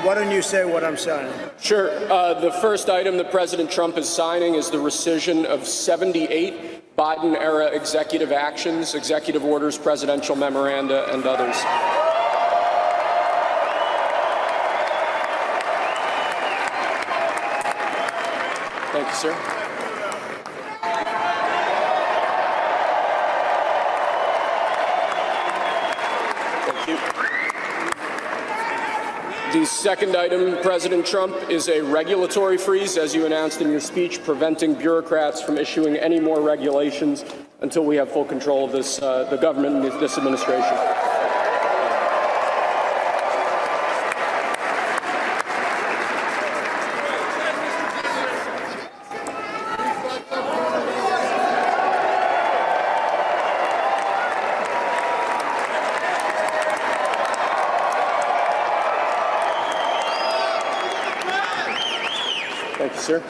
Why don't you say what I'm signing? Sure. The first item that President Trump is signing is the rescission of 78 Biden-era executive actions, executive orders, presidential memoranda, and others. Thank you, sir. Thank you. The second item, President Trump, is a regulatory freeze, as you announced in your speech, preventing bureaucrats from issuing any more regulations until we have full control of this, the government and this administration. Thank you, sir.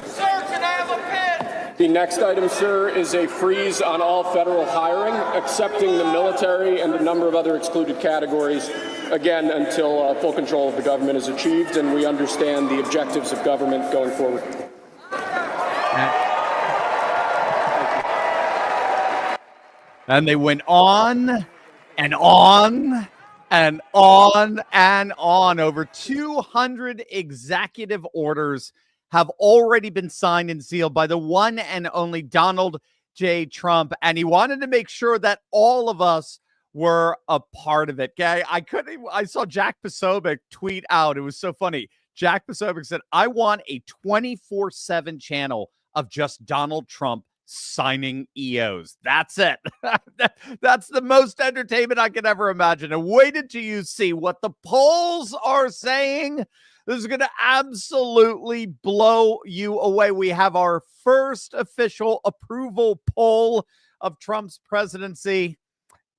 Sir, can I have a pen? The next item, sir, is a freeze on all federal hiring, excepting the military and a number of other excluded categories, again, until full control of the government is achieved and we understand the objectives of government going forward. And they went on and on and on and on. Over 200 executive orders have already been signed and sealed by the one and only Donald J. Trump. And he wanted to make sure that all of us were a part of it. Okay? I saw Jack Posobiec tweet out. It was so funny. Jack Posobiec said, I want a 24/7 channel of just Donald Trump signing EOs. That's it. That's the most entertainment I could ever imagine. And wait until you see what the polls are saying. This is going to absolutely blow you away. We have our first official approval poll of Trump's presidency,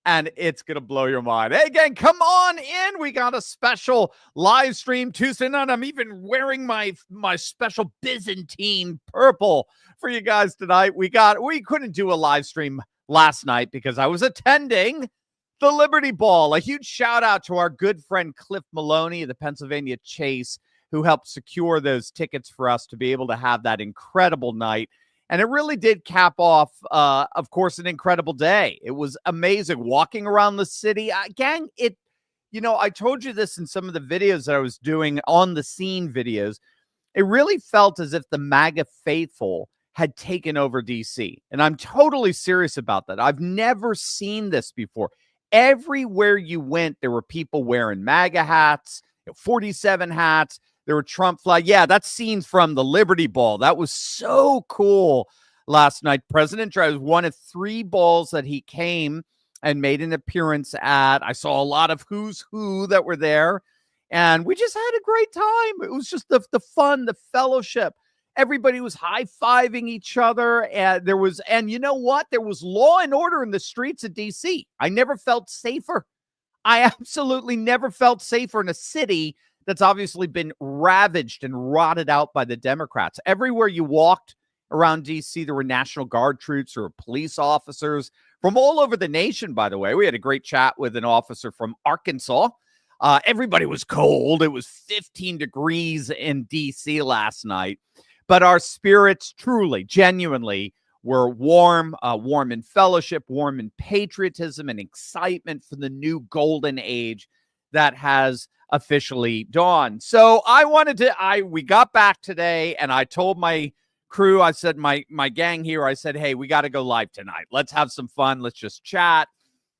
and it's going to blow your mind. Hey, gang, come on in. We got a special live stream Tuesday night. I'm even wearing my special Byzantine purple for you guys tonight. We couldn't do a live stream last night because I was attending the Liberty Ball. A huge shout out to our good friend Cliff Maloney of the Pennsylvania Chase, who helped secure those tickets for us to be able to have that incredible night. And it really did cap off, of course, an incredible day. It was amazing walking around the city. Gang, I told you this in some of the videos that I was doing on the scene videos. It really felt as if the MAGA faithful had taken over DC. And I'm totally serious about that. I've never seen this before. Everywhere you went, there were people wearing MAGA hats, 47 hats. There were Trump flags. Yeah, that's scenes from the Liberty Ball. That was so cool last night. President Trump was one of 3 balls that he came and made an appearance at. I saw a lot of who's who that were there. And we just had a great time. It was just the fun, the fellowship. Everybody was high-fiving each other. And you know what? There was law and order in the streets of D.C. I never felt safer. I absolutely never felt safer in a city that's obviously been ravaged and rotted out by the Democrats. Everywhere you walked around D.C., there were National Guard troops or police officers from all over the nation, by the way. We had a great chat with an officer from Arkansas. Everybody was cold. It was 15 degrees in D.C. last night. But our spirits truly, genuinely were warm, warm in fellowship, warm in patriotism and excitement for the new golden age that has officially dawned. So we got back today and I told my crew, I said, my gang here, I said, hey, we got to go live tonight. Let's have some fun. Let's just chat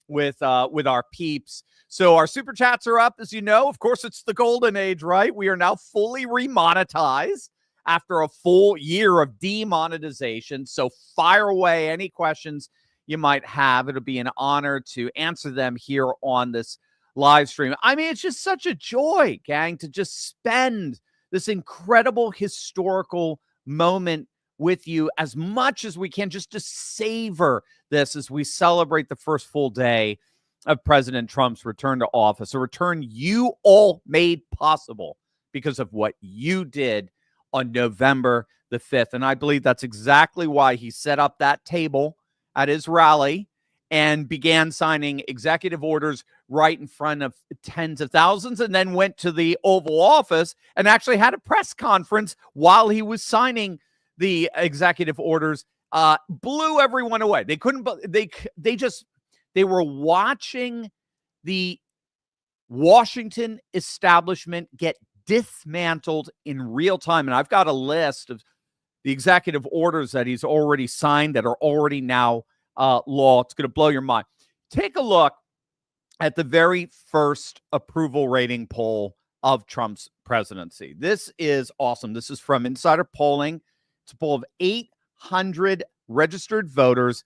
with our peeps. So our super chats are up, as you know. Of course, it's the golden age, right? We are now fully remonetized after a full year of demonetization. So fire away any questions you might have. It'll be an honor to answer them here on this live stream. I mean, it's just such a joy, gang, to just spend this incredible historical moment with you as much as we can, just to savor this as we celebrate the first full day of President Trump's return to office, a return you all made possible because of what you did on November the 5th. And I believe that's exactly why he set up that table at his rally and began signing executive orders right in front of tens of thousands, and then went to the Oval Office and actually had a press conference while he was signing the executive orders. Blew everyone away. They couldn't, they were watching the Washington establishment get dismantled in real time. And I've got a list of the executive orders that he's already signed that are already now law. It's going to blow your mind. Take a look at the very first approval rating poll of Trump's presidency. This is awesome. This is from Insider Polling. It's a poll of 800 registered voters.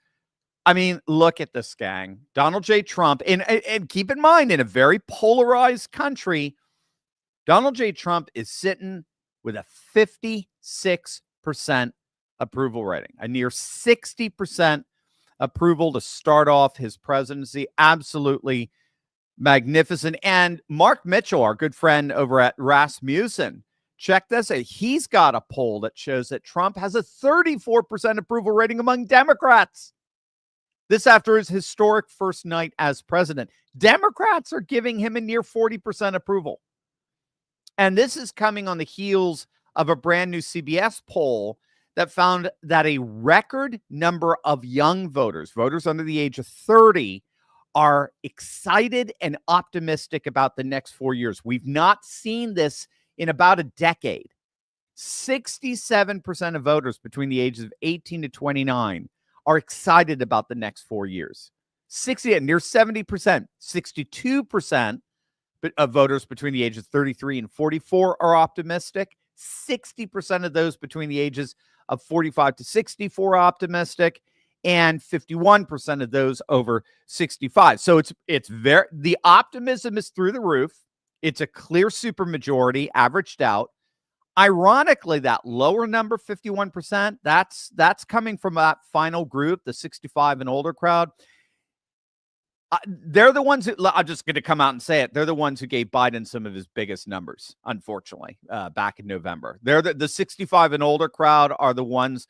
I mean, look at this, gang. Donald J. Trump, and keep in mind, in a very polarized country, Donald J. Trump is sitting with a 56% approval rating, a near 60% approval to start off his presidency. Absolutely magnificent. And Mark Mitchell, our good friend over at Rasmussen, check this out. He's got a poll that shows that Trump has a 34% approval rating among Democrats. This after his historic first night as president. Democrats are giving him a near 40% approval. And this is coming on the heels of a brand new CBS poll that found that a record number of young voters, voters under the age of 30, are excited and optimistic about the next 4 years. We've not seen this in about a decade. 67% of voters between the ages of 18 to 29 are excited about the next 4 years. 60, near 70%, 62% of voters between the ages of 33 and 44 are optimistic. 60% of those between the ages of 45 to 64 are optimistic, and 51% of those over 65. So it's very, the optimism is through the roof. It's a clear supermajority averaged out. Ironically, that lower number, 51%, that's coming from that final group, the 65 and older crowd. They're the ones who, I'm just going to come out and say it, they're the ones who gave Biden some of his biggest numbers, unfortunately, back in November. They're the 65 and older crowd are the ones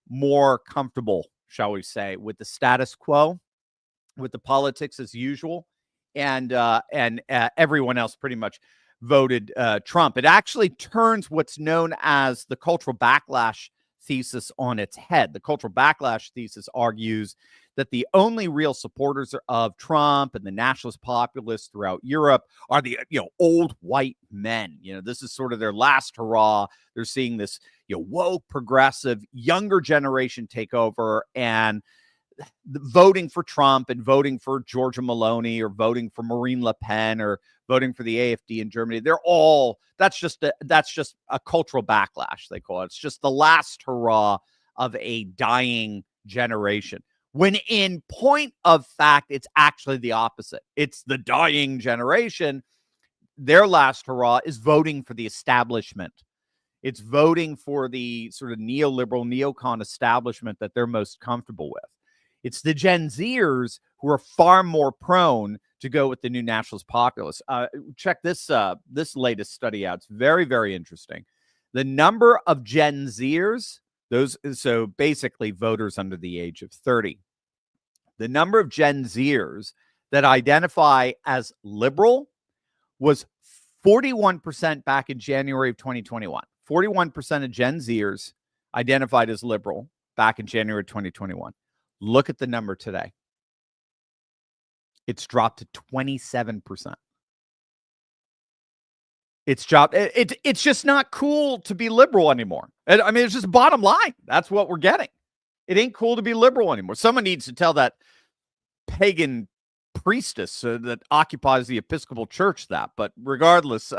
more comfortable, shall we say, with the status quo, with the politics as usual, and everyone else pretty much voted Trump. It actually turns what's known as the cultural backlash thesis on its head. The cultural backlash thesis argues that the only real supporters of Trump and the nationalist populists throughout Europe are the old white men. This is sort of their last hurrah. They're seeing this woke, progressive, younger generation take over, and voting for Trump and voting for Giorgia Meloni or voting for Marine Le Pen or voting for the AfD in Germany, that's just a cultural backlash, they call it. It's just the last hurrah of a dying generation. When in point of fact, it's actually the opposite. It's the dying generation. Their last hurrah is voting for the establishment. It's voting for the sort of neoliberal, neocon establishment that they're most comfortable with. It's the Gen Zers who are far more prone to go with the new nationalist populists. Check this latest study out. It's very, very interesting. The number of Gen Zers, so basically voters under the age of 30, the number of Gen Zers that identify as liberal was 41% back in January of 2021. 41% of Gen Zers identified as liberal back in January 2021. Look at the number today. It's dropped to 27%. It's dropped. It's just not cool to be liberal anymore. I mean, it's just bottom line. That's what we're getting. It ain't cool to be liberal anymore. Someone needs to tell that pagan priestess that occupies the Episcopal Church that. But regardless,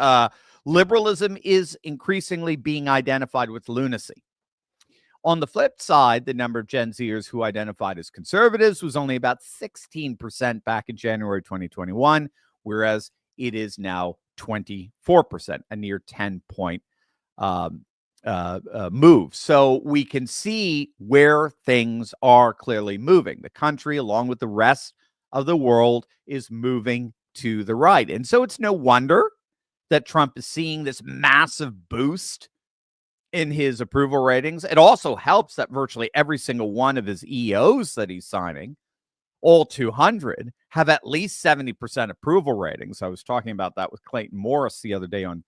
liberalism is increasingly being identified with lunacy. On the flip side, the number of Gen Zers who identified as conservatives was only about 16% back in January 2021, whereas it is now 24%, a near 10-point move. So we can see where things are clearly moving. The country, along with the rest of the world, is moving to the right. And so it's no wonder that Trump is seeing this massive boost in his approval ratings. It also helps that virtually every single one of his EOs that he's signing all 200 have at least 70% approval ratings. I was talking about that with Clayton Morris the other day on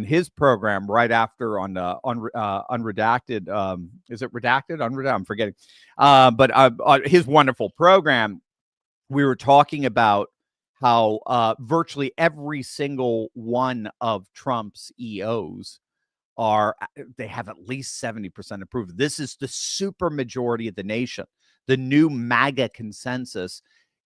his program right after on Unredacted. Is it Redacted? Unredacted? I'm forgetting. But on his wonderful program, we were talking about how virtually every single one of Trump's EOs they have at least 70% approval. This is the super majority of the nation, the new MAGA consensus,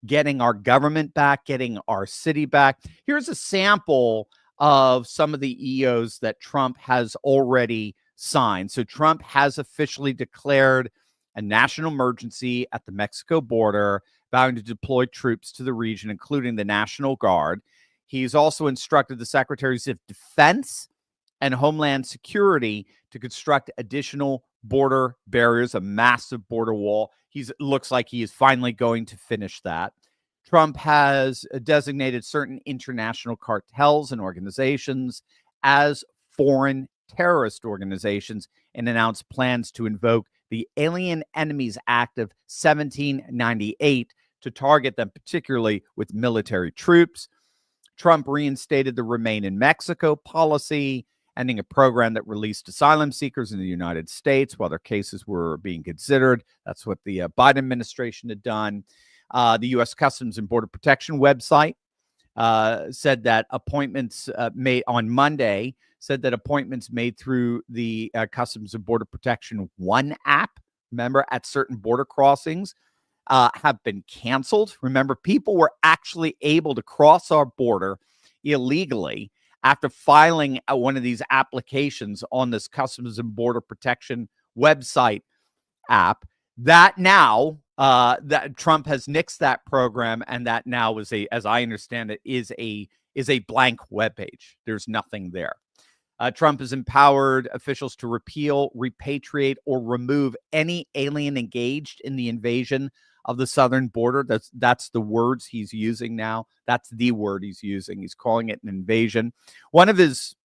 getting our government back, getting our city back. Here's a sample of some of the EOs that Trump has already signed. So Trump has officially declared a national emergency at the Mexico border, vowing to deploy troops to the region, including the National Guard. He's also instructed the Secretaries of Defense and Homeland Security to construct additional border barriers, a massive border wall. Looks like he is finally going to finish that. Trump has designated certain international cartels and organizations as foreign terrorist organizations and announced plans to invoke the Alien Enemies Act of 1798 to target them, particularly with military troops. Trump reinstated the Remain in Mexico policy, ending a program that released asylum seekers in the United States while their cases were being considered. That's what the Biden administration had done. The U.S. Customs and Border Protection website said that appointments made on Monday through the Customs and Border Protection One app, remember, at certain border crossings, have been canceled. Remember, people were actually able to cross our border illegally after filing one of these applications on this Customs and Border Protection website app. That now, that Trump has nixed that program, and that now is as I understand it, is a blank webpage. There's nothing there. Trump has empowered officials to repeal, repatriate, or remove any alien engaged in the invasion of the southern border. That's the words he's using now. That's the word he's using. He's calling it an invasion. One of his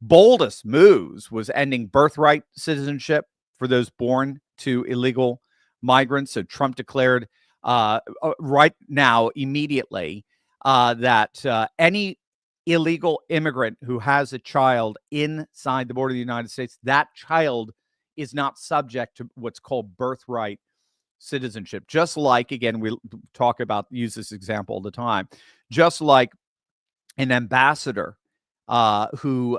boldest moves was ending birthright citizenship for those born to illegal migrants. So Trump declared right now, immediately, that any illegal immigrant who has a child inside the border of the United States, that child is not subject to what's called birthright citizenship. Just like, again, we use this example all the time, just like an ambassador who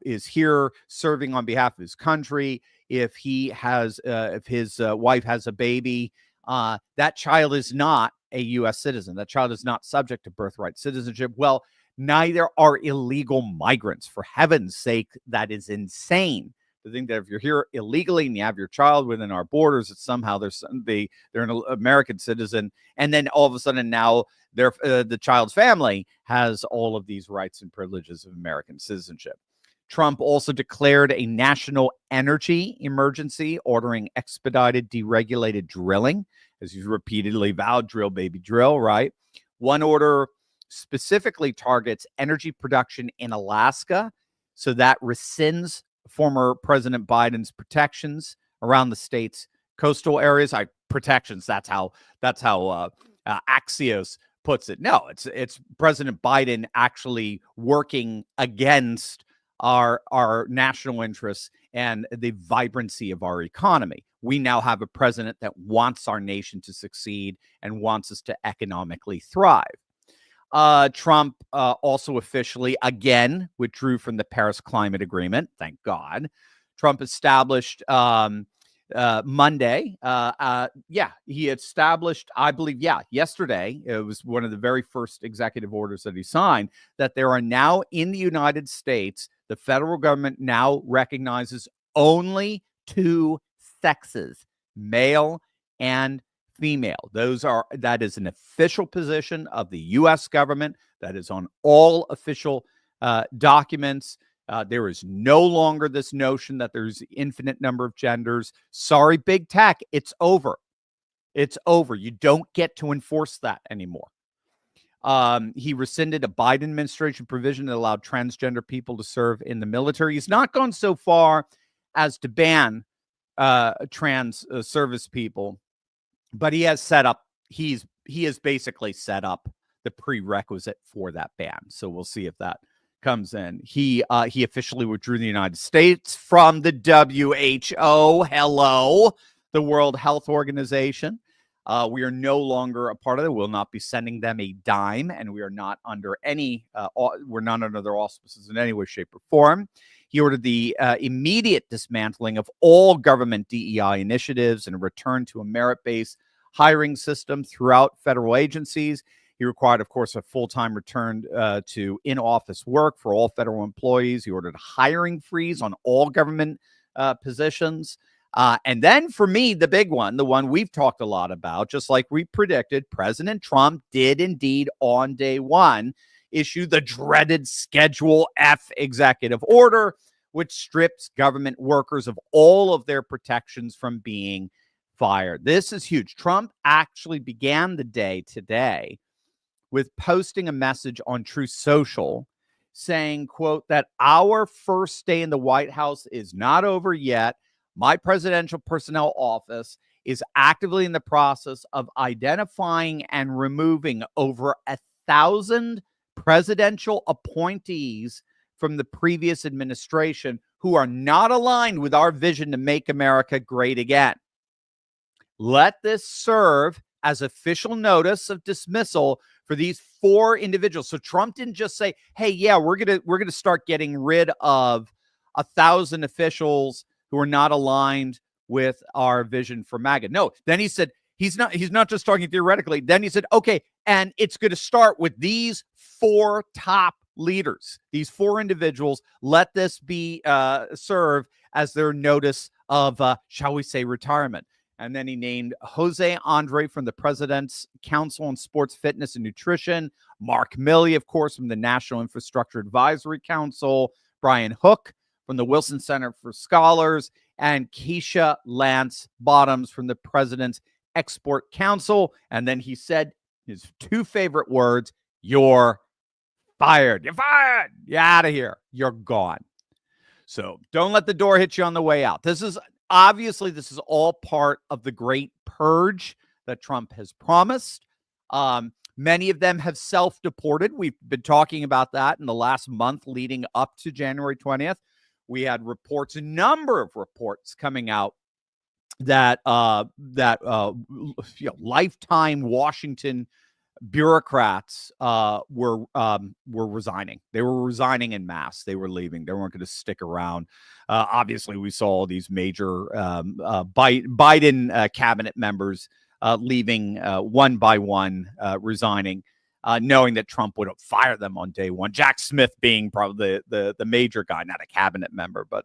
is here serving on behalf of his country. If his wife has a baby, that child is not a U.S. citizen. That child is not subject to birthright citizenship. Well, neither are illegal migrants. For heaven's sake, that is insane. To think that if you're here illegally and you have your child within our borders, that somehow they're an American citizen, and then all of a sudden now the child's family has all of these rights and privileges of American citizenship. Trump also declared a national energy emergency, ordering expedited, deregulated drilling, as he's repeatedly vowed, drill, baby, drill, right? One order specifically targets energy production in Alaska, so that rescinds former President Biden's protections around the state's coastal areas. Protections. That's how Axios puts it. No, it's President Biden actually working against our national interests and the vibrancy of our economy. We now have a president that wants our nation to succeed and wants us to economically thrive. Trump also officially, again, withdrew from the Paris Climate Agreement. Thank God. Trump established Monday. He established, I believe, yesterday. It was one of the very first executive orders that he signed, that there are now in the United States, the federal government now recognizes only two sexes, male and female. That is an official position of the U.S. government. That is on all official documents. There is no longer this notion that there's an infinite number of genders. Sorry, big tech. It's over. It's over. You don't get to enforce that anymore. He rescinded a Biden administration provision that allowed transgender people to serve in the military. He's not gone so far as to ban trans service people but he has set up, he has basically set up the prerequisite for that ban. So we'll see if that comes in. He officially withdrew the United States from the WHO. Hello, the World Health Organization. We are no longer a part of it. We'll not be sending them a dime, and we are not under any, we're not under their auspices in any way, shape, or form. He ordered the immediate dismantling of all government DEI initiatives and a return to a merit-based hiring system throughout federal agencies. He required, of course, a full-time return to in-office work for all federal employees. He ordered a hiring freeze on all government positions. And then for me, the big one, the one we've talked a lot about, just like we predicted, President Trump did indeed on day one issue the dreaded Schedule F executive order, which strips government workers of all of their protections from being fired. This is huge. Trump actually began the day today with posting a message on Truth Social saying, quote, that our first day in the White House is not over yet. My presidential personnel office is actively in the process of identifying and removing over 1,000 presidential appointees from the previous administration who are not aligned with our vision to make America great again. Let this serve as official notice of dismissal for these 4 individuals. So Trump didn't just say, hey, yeah, we're gonna start getting rid of 1,000 officials who are not aligned with our vision for MAGA. No, then he said, he's not just talking theoretically. Then he said, okay, and it's going to start with these 4 top leaders, these 4 individuals. Let this be serve as their notice of, shall we say, retirement. And then he named Jose Andre from the President's Council on Sports Fitness and Nutrition, Mark Milley, of course, from the National Infrastructure Advisory Council, Brian Hook from the Wilson Center for Scholars, and Keisha Lance Bottoms from the President's Export Council. And then he said his 2 favorite words, you're fired. You're fired. You're out of here. You're gone. So don't let the door hit you on the way out. This is all part of the great purge that Trump has promised. Many of them have self-deported. We've been talking about that in the last month leading up to January 20th. We had reports, a number of reports coming out that lifetime Washington bureaucrats were resigning. They were resigning en masse. They were leaving. They weren't going to stick around. Obviously, we saw these major Biden cabinet members leaving one by one, resigning, knowing that Trump would have fired them on day one. Jack Smith being probably the major guy, not a cabinet member, but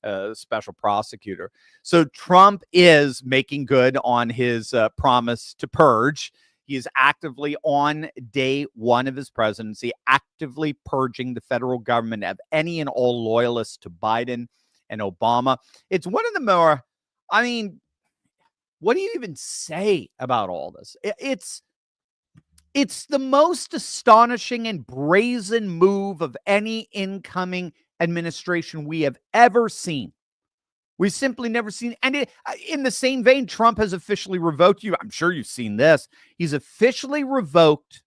a special prosecutor. So Trump is making good on his promise to purge. He is actively on day one of his presidency, actively purging the federal government of any and all loyalists to Biden and Obama. It's one of the more, what do you even say about all this? It's the most astonishing and brazen move of any incoming administration we have ever seen. We've simply never seen. And in the same vein, Trump has officially revoked I'm sure you've seen this. He's officially revoked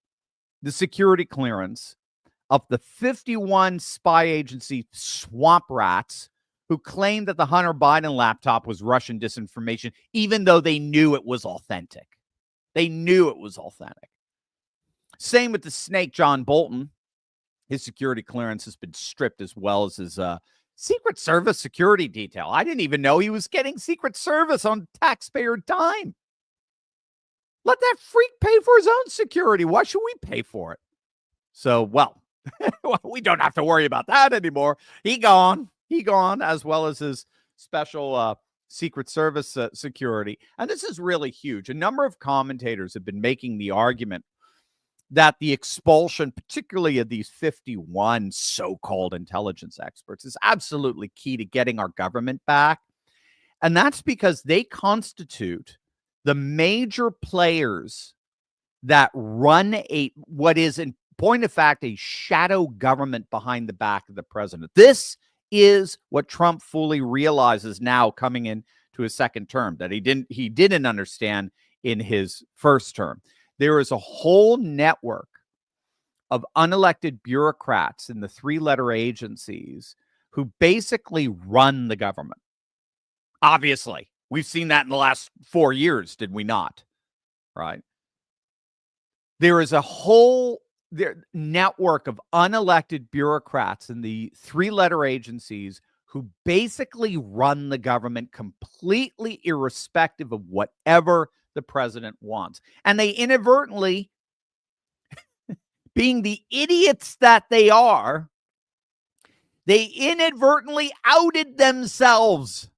the security clearance of the 51 spy agency swamp rats who claimed that the Hunter Biden laptop was Russian disinformation, even though they knew it was authentic. They knew it was authentic. Same with the snake, John Bolton. His security clearance has been stripped, as well as his Secret Service security detail. I didn't even know he was getting Secret Service on taxpayer dime. Let that freak pay for his own security. Why should we pay for it? So, well, we don't have to worry about that anymore. He gone, as well as his special Secret Service security. And this is really huge. A number of commentators have been making the argument that the expulsion, particularly of these 51 so-called intelligence experts, is absolutely key to getting our government back. And that's because they constitute the major players that run what is, in point of fact, a shadow government behind the back of the president. This is what Trump fully realizes now coming into his second term, that he didn't understand in his first term. There is a whole network of unelected bureaucrats in the three-letter agencies who basically run the government. Obviously, we've seen that in the last 4 years, did we not? Right? There is a whole network of unelected bureaucrats in the three-letter agencies who basically run the government completely irrespective of whatever the president wants. And they inadvertently, being the idiots that they are, they inadvertently outed themselves.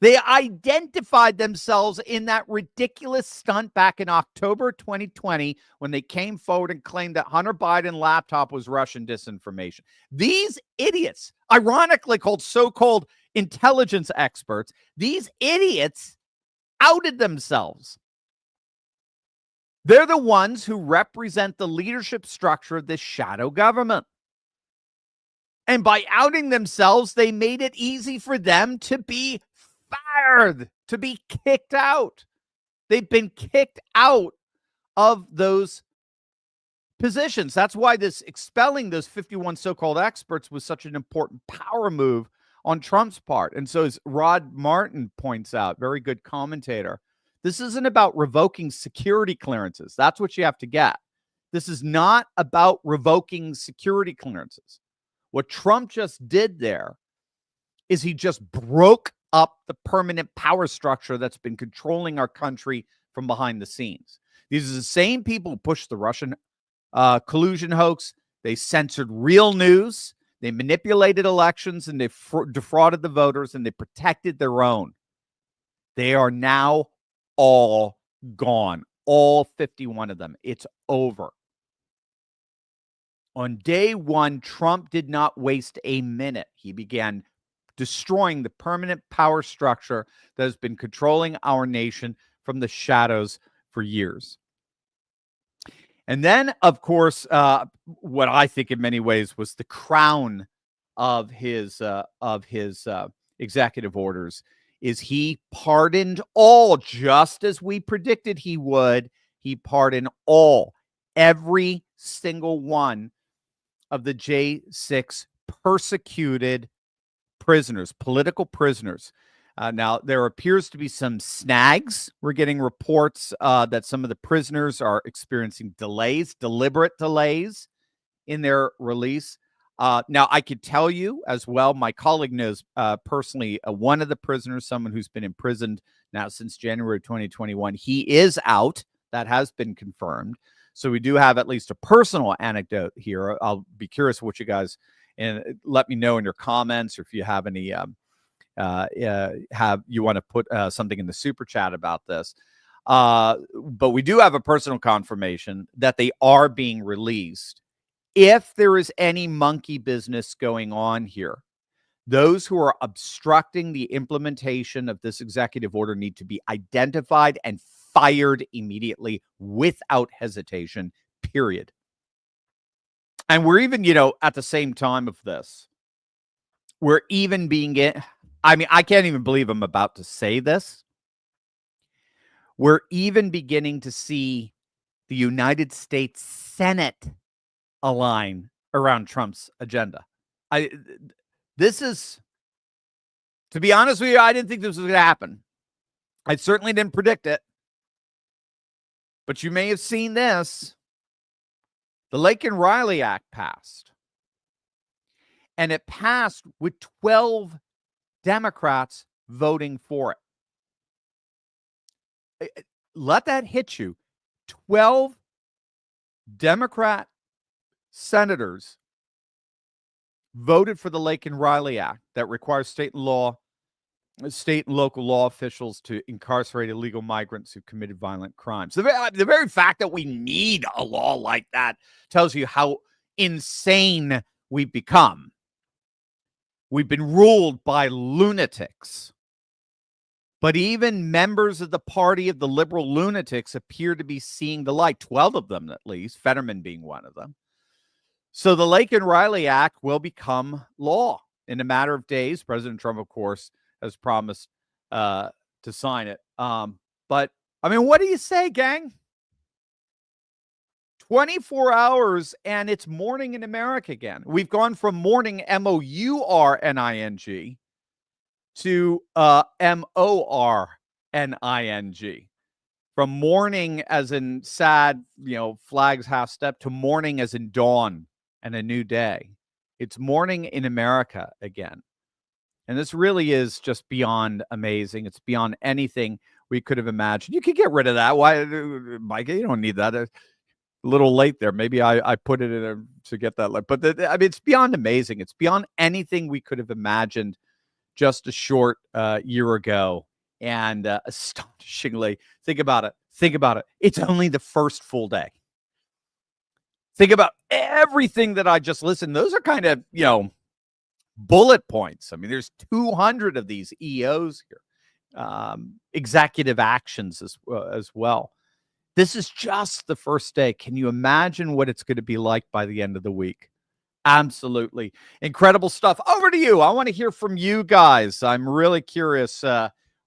They identified themselves in that ridiculous stunt back in October 2020 when they came forward and claimed that Hunter Biden laptop was Russian disinformation. These idiots, ironically called so-called intelligence experts, these idiots outed themselves. They're the ones who represent the leadership structure of this shadow government. And by outing themselves, they made it easy for them to be fired, to be kicked out. They've been kicked out of those positions. That's why this expelling those 51 so-called experts was such an important power move on Trump's part. And so as Rod Martin points out, very good commentator, this isn't about revoking security clearances. That's what you have to get. This is not about revoking security clearances. What Trump just did there is he just broke up the permanent power structure that's been controlling our country from behind the scenes. These are the same people who pushed the Russian collusion hoax. They censored real news. They manipulated elections, and they defrauded the voters, and they protected their own. They are now all gone. All 51 of them. It's over. On day one, Trump did not waste a minute. He began destroying the permanent power structure that has been controlling our nation from the shadows for years. And then, of course, what I think in many ways was the crown of his executive orders is he pardoned all, just as we predicted he would. He pardoned all, every single one of the J6 persecuted prisoners, political prisoners. Now, there appears to be some snags. We're getting reports that some of the prisoners are experiencing delays, deliberate delays in their release. Now, I could tell you as well, my colleague knows personally one of the prisoners, someone who's been imprisoned now since January 2021. He is out. That has been confirmed. So we do have at least a personal anecdote here. I'll be curious what you guys, and let me know in your comments, or if you have any, you want to put something in the super chat about this. But we do have a personal confirmation that they are being released. If there is any monkey business going on here, those who are obstructing the implementation of this executive order need to be identified and fired immediately without hesitation, period. And we're even, at the same time of this, we're even I can't even believe I'm about to say this. We're even beginning to see the United States Senate align around Trump's agenda. This is, to be honest with you, I didn't think this was going to happen. I certainly didn't predict it. But you may have seen this. The Laken Riley Act passed. And it passed with 12 Democrats voting for it. Let that hit you. 12 Democrat senators voted for the Laken Riley Act that requires state and local law officials to incarcerate illegal migrants who committed violent crimes. The very fact that we need a law like that tells you how insane we've become. We've been ruled by lunatics. But even members of the party of the liberal lunatics appear to be seeing the light, 12 of them at least, Fetterman being one of them. So the Laken Riley Act will become law in a matter of days. President Trump, of course, has promised to sign it. But I mean, what do you say, gang? 24 hours and it's morning in America again. We've gone from morning, MOURNING, to MORNING. From morning as in sad, flags half step, to morning as in dawn and a new day. It's morning in America again. And this really is just beyond amazing. It's beyond anything we could have imagined. You could get rid of that. Why, Mike? You don't need that. A little late there. Maybe I put it in there to get that. But I mean, it's beyond amazing. It's beyond anything we could have imagined just a short year ago. And astonishingly, think about it. It's only the first full day. Think about everything that I just listened. Those are kind of, bullet points. I mean, there's 200 of these EOs here, executive actions as well. This is just the first day. Can you imagine what it's going to be like by the end of the week? Absolutely incredible stuff. Over to you. I want to hear from you guys. I'm really curious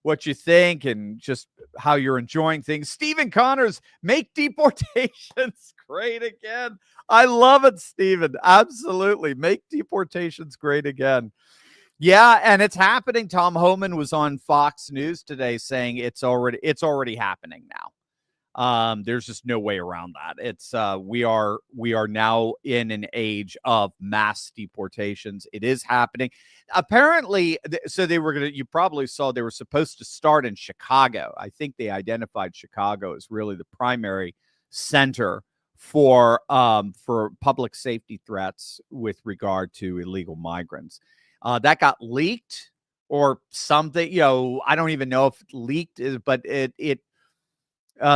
what you think and just how you're enjoying things. Stephen Connors, make deportations great again. I love it, Stephen. Absolutely. Make deportations great again. Yeah, and it's happening. Tom Homan was on Fox News today saying it's already happening now. There's just no way around that. It's we are now in an age of mass deportations. It is happening. Apparently, so you probably saw they were supposed to start in Chicago. I think they identified Chicago as really the primary center for public safety threats with regard to illegal migrants. That got leaked or something. I don't even know if it leaked, but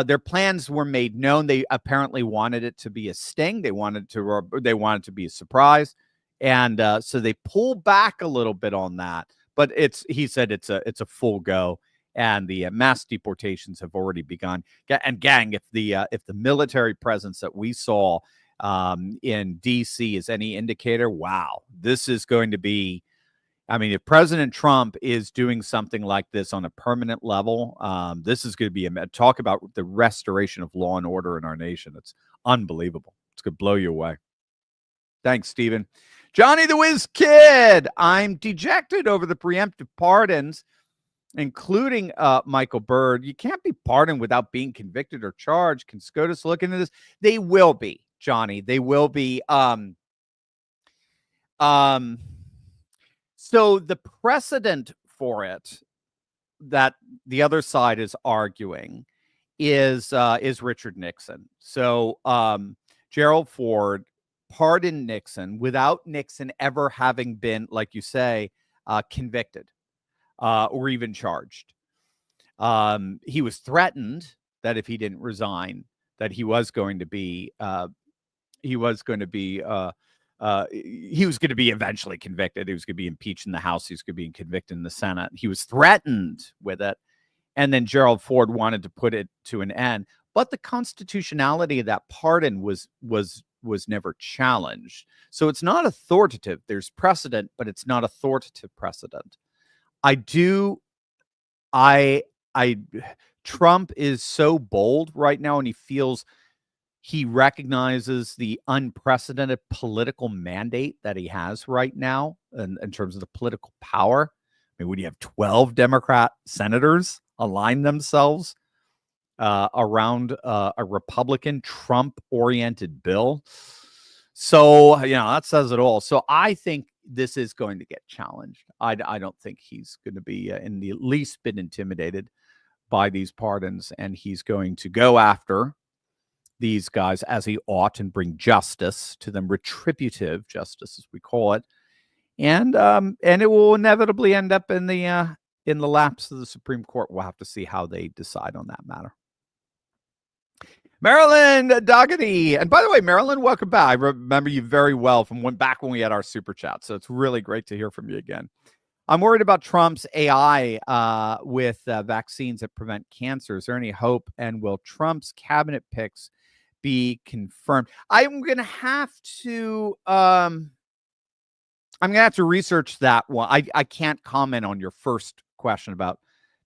their plans were made known. They apparently wanted it to be a sting. They wanted to be a surprise, and so they pulled back a little bit on that. But he said it's a full go, and the mass deportations have already begun. And gang, if the military presence that we saw in D.C. is any indicator, wow, this is going to be. I mean, if President Trump is doing something like this on a permanent level, this is going to be talk about the restoration of law and order in our nation. It's unbelievable. It's going to blow you away. Thanks, Stephen. Johnny the Whiz Kid. I'm dejected over the preemptive pardons, including Michael Byrd. You can't be pardoned without being convicted or charged. Can SCOTUS look into this? They will be, Johnny. They will be. So the precedent for it that the other side is arguing is Richard Nixon. So Gerald Ford pardoned Nixon without Nixon ever having been, like you say, convicted or even charged. He was threatened that if he didn't resign, that he was going to be eventually convicted. He was going to be impeached in the House. He was going to be convicted in the Senate. He was threatened with it. And then Gerald Ford wanted to put it to an end. But the constitutionality of that pardon was never challenged. So it's not authoritative. There's precedent, but it's not authoritative precedent. Trump is so bold right now, and he recognizes the unprecedented political mandate that he has right now in terms of the political power. I mean, when you have 12 Democrat senators align themselves around a Republican Trump-oriented bill. So, that says it all. So I think this is going to get challenged. I don't think he's going to be in the least bit intimidated by these pardons, and he's going to go after these guys as he ought and bring justice to them, retributive justice, as we call it. And it will inevitably end up in the laps of the Supreme Court. We'll have to see how they decide on that matter. Marilyn Dougherty. And by the way, Marilyn, welcome back. I remember you very well from back when we had our super chat. So it's really great to hear from you again. I'm worried about Trump's AI with vaccines that prevent cancer. Is there any hope? And will Trump's cabinet picks be confirmed? I'm going to have to research that one. I can't comment on your first question about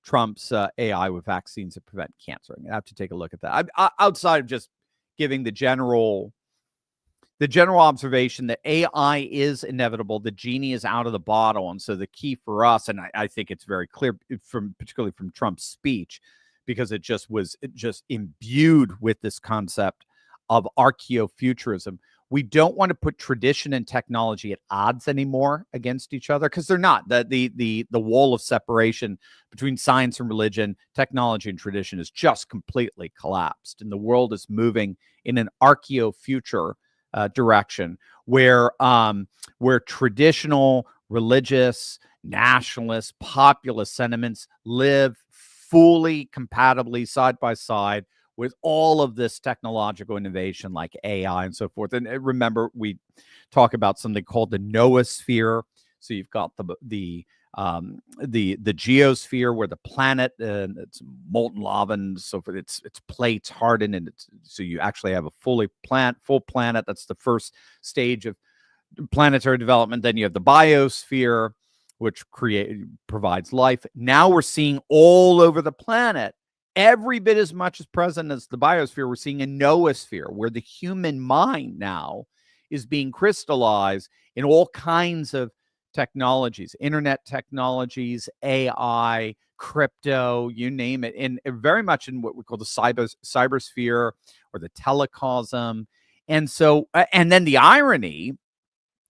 Trump's AI with vaccines that prevent cancer. I have to take a look at that. Outside of just giving the general observation that AI is inevitable, the genie is out of the bottle, and so the key for us, and I think it's very clear particularly from Trump's speech, because it was imbued with this concept of archaeofuturism. We don't want to put tradition and technology at odds anymore against each other, because they're not. The wall of separation between science and religion, technology and tradition is just completely collapsed. And the world is moving in an archaeofuture direction where traditional, religious, nationalist, populist sentiments live fully compatibly side by side with all of this technological innovation like AI and so forth. And remember, we talk about something called the noosphere. So you've got the geosphere, where the planet, it's molten lava and so forth. Its plates harden, and so you actually have a full planet. That's the first stage of planetary development. Then you have the biosphere, which provides life. Now we're seeing all over the planet, every bit as much as present as the biosphere, we're seeing a noosphere, where the human mind now is being crystallized in all kinds of technologies, internet technologies, AI, crypto, you name it, and very much in what we call the cybersphere or the telecosm. And so, and then the irony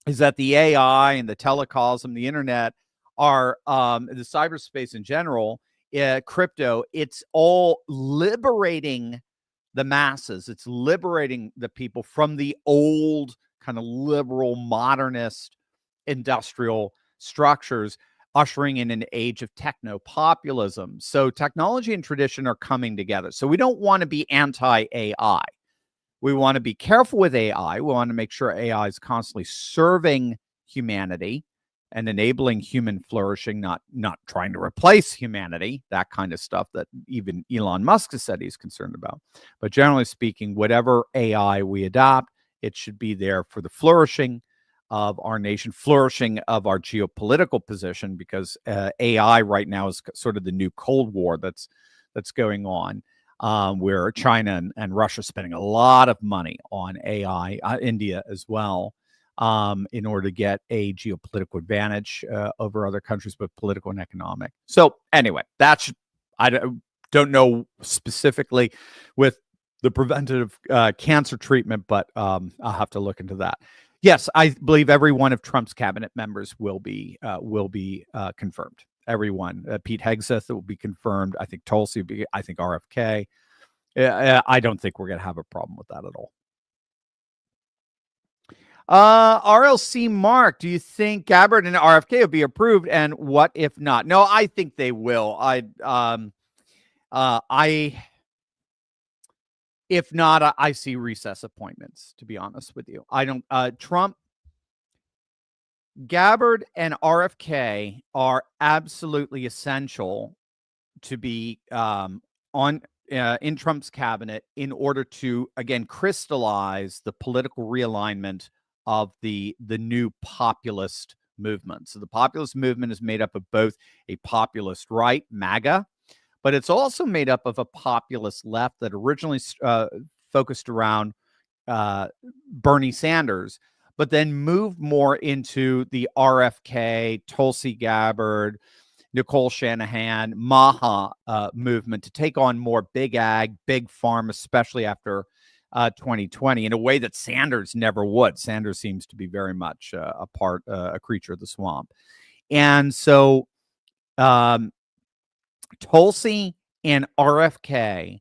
is that the AI and the telecosm, the internet, are the cyberspace in general, crypto, it's all liberating the masses. It's liberating the people from the old kind of liberal, modernist, industrial structures, ushering in an age of techno-populism. So technology and tradition are coming together. So we don't want to be anti-AI. We want to be careful with AI. We want to make sure AI is constantly serving humanity and enabling human flourishing, not trying to replace humanity, that kind of stuff that even Elon Musk has said he's concerned about. But generally speaking, whatever AI we adopt, it should be there for the flourishing of our nation, flourishing of our geopolitical position, because AI right now is sort of the new Cold War that's going on, where China and Russia are spending a lot of money on AI, India as well, in order to get a geopolitical advantage over other countries, both political and economic. So anyway, I don't know specifically with the preventative cancer treatment, but I'll have to look into that. Yes, I believe every one of Trump's cabinet members will be confirmed. Everyone. Pete Hegseth will be confirmed. I think Tulsi will be. I think RFK. I don't think we're going to have a problem with that at all. RLC Mark, do you think Gabbard and RFK will be approved, and what if not? No, I think they will. If not, I see recess appointments, to be honest with you. I don't, Trump, Gabbard and RFK are absolutely essential to be in Trump's cabinet in order to, again, crystallize the political realignment of the new populist movement. So the populist movement is made up of both a populist right, MAGA, but it's also made up of a populist left that originally focused around Bernie Sanders, but then moved more into the RFK, Tulsi Gabbard, Nicole Shanahan, Maha movement to take on more big ag, big farm, especially after 2020, in a way that Sanders never would. Sanders seems to be very much a creature of the swamp. And so Tulsi and RFK,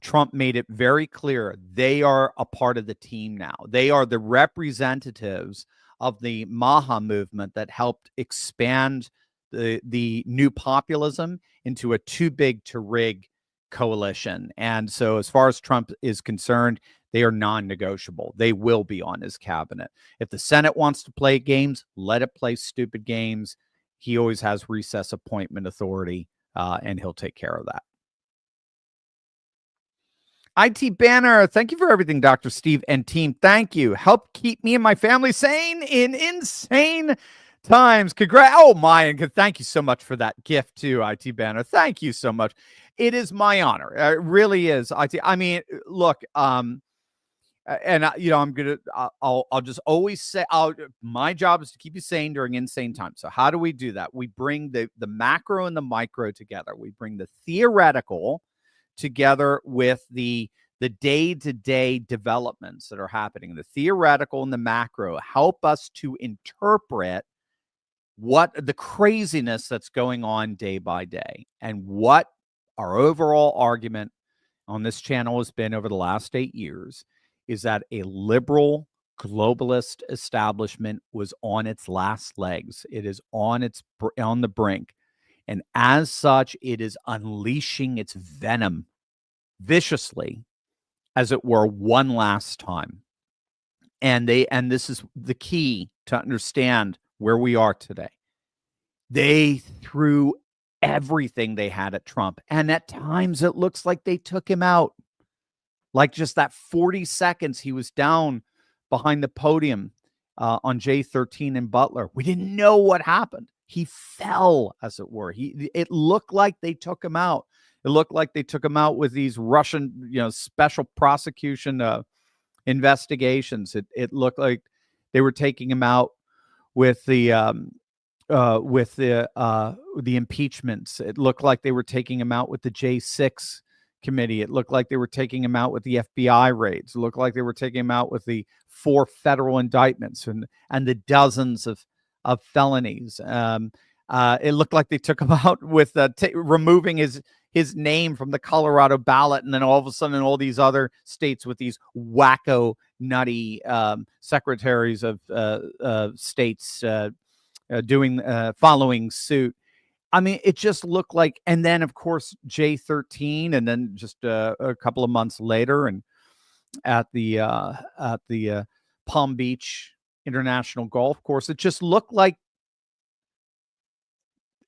Trump made it very clear they are a part of the team now. They are the representatives of the Maha movement that helped expand the new populism into a too big to rig coalition. And so as far as Trump is concerned, they are non-negotiable. They will be on his cabinet. If the Senate wants to play games, let it play stupid games. He always has recess appointment authority, and he'll take care of that. IT Banner, thank you for everything, Dr. Steve and team. Thank you. Help keep me and my family sane in insane times. Congrats. Oh, my. And thank you so much for that gift too, IT Banner. Thank you so much. It is my honor. It really is. IT. I mean, look, and I'm gonna. I'll just always say, my job is to keep you sane during insane times. So how do we do that? We bring the macro and the micro together. We bring the theoretical together with the day-to-day developments that are happening. The theoretical and the macro help us to interpret what the craziness that's going on day by day, and what our overall argument on this channel has been over the last 8 years is that a liberal globalist establishment was on its last legs. It is on the brink. And as such, it is unleashing its venom viciously, as it were, one last time. And this is the key to understand where we are today. They threw everything they had at Trump. And at times it looks like they took him out. Like just that 40 seconds he was down behind the podium on J13 in Butler. We didn't know what happened. He fell, as it were. It looked like they took him out. It looked like they took him out with these Russian, special prosecution investigations. It looked like they were taking him out with the impeachments. It looked like they were taking him out with the J6 committee. It looked like they were taking him out with the FBI raids. It looked like they were taking him out with the 4 federal indictments and the dozens of felonies. It looked like they took him out with removing his name from the Colorado ballot, and then all of a sudden in all these other states with these wacko nutty secretaries of states following suit. I mean, it just looked like, and then of course J13, and then just a couple of months later, and at the Palm Beach International Golf Course, it just looked like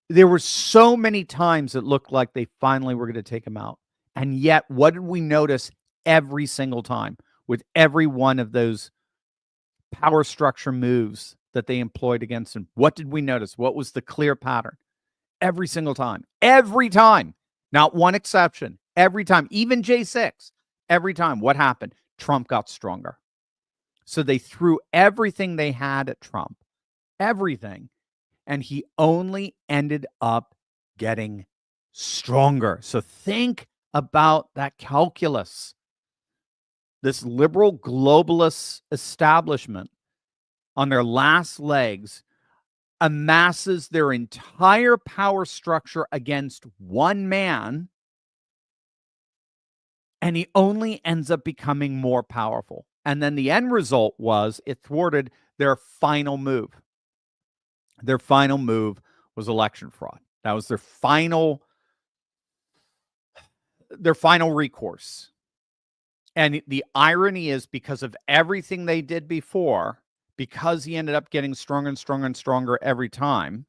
there were so many times it looked like they finally were going to take him out. And yet, what did we notice every single time with every one of those power structure moves that they employed against him? What did we notice? What was the clear pattern? Every single time. Every time. Not one exception. Every time. Even J6. Every time. What happened? Trump got stronger. So they threw everything they had at Trump. Everything. And he only ended up getting stronger. So think about that calculus. This liberal globalist establishment on their last legs amasses their entire power structure against one man, and he only ends up becoming more powerful. And then the end result was it thwarted their final move. Their final move was election fraud. That was their final recourse. And the irony is, because of everything they did before, because he ended up getting stronger and stronger and stronger every time,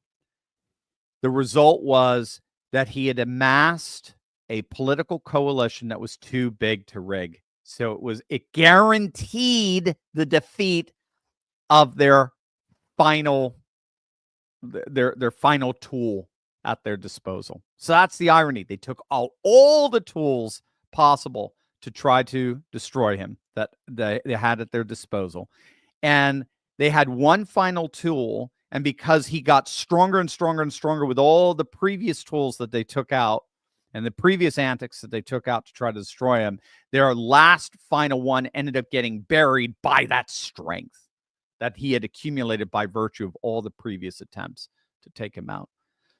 the result was that he had amassed a political coalition that was too big to rig. So it guaranteed the defeat of their final tool at their disposal. So that's the irony. They took all the tools possible to try to destroy him that they had at their disposal. And they had one final tool, and because he got stronger and stronger and stronger with all the previous tools that they took out and the previous antics that they took out to try to destroy him, their last final one ended up getting buried by that strength that he had accumulated by virtue of all the previous attempts to take him out.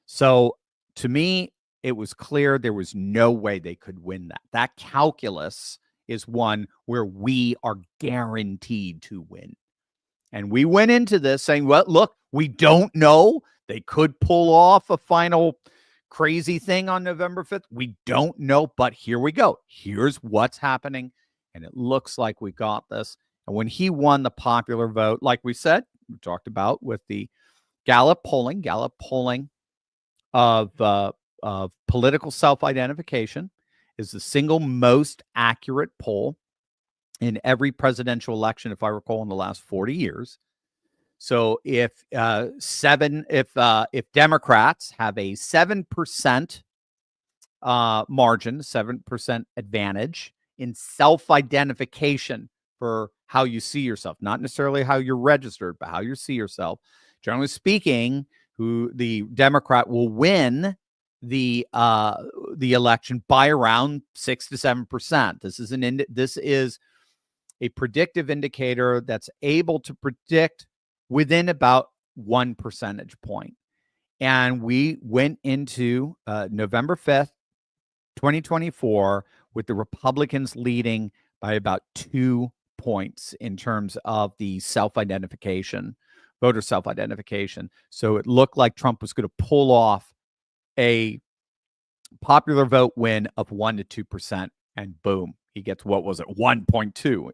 So to me, it was clear there was no way they could win that. That calculus is one where we are guaranteed to win. And we went into this saying, well, look, we don't know. They could pull off a final crazy thing on November 5th. We don't know, but here we go. Here's what's happening. And it looks like we got this. And when he won the popular vote, like we said, we talked about with the Gallup polling of political self-identification is the single most accurate poll in every presidential election, if I recall, in the last 40 years. So if if Democrats have a 7% margin, 7% advantage in self-identification for how you see yourself, not necessarily how you're registered, but how you see yourself. Generally speaking, who the Democrat will win the election by around 6 to 7%. This is a predictive indicator that's able to predict within about 1 percentage point. And we went into November 5th, 2024, with the Republicans leading by about 2 points in terms of the self-identification, voter self-identification. So it looked like Trump was going to pull off a popular vote win of 1 to 2%, and boom, he gets, what was it, 1.2,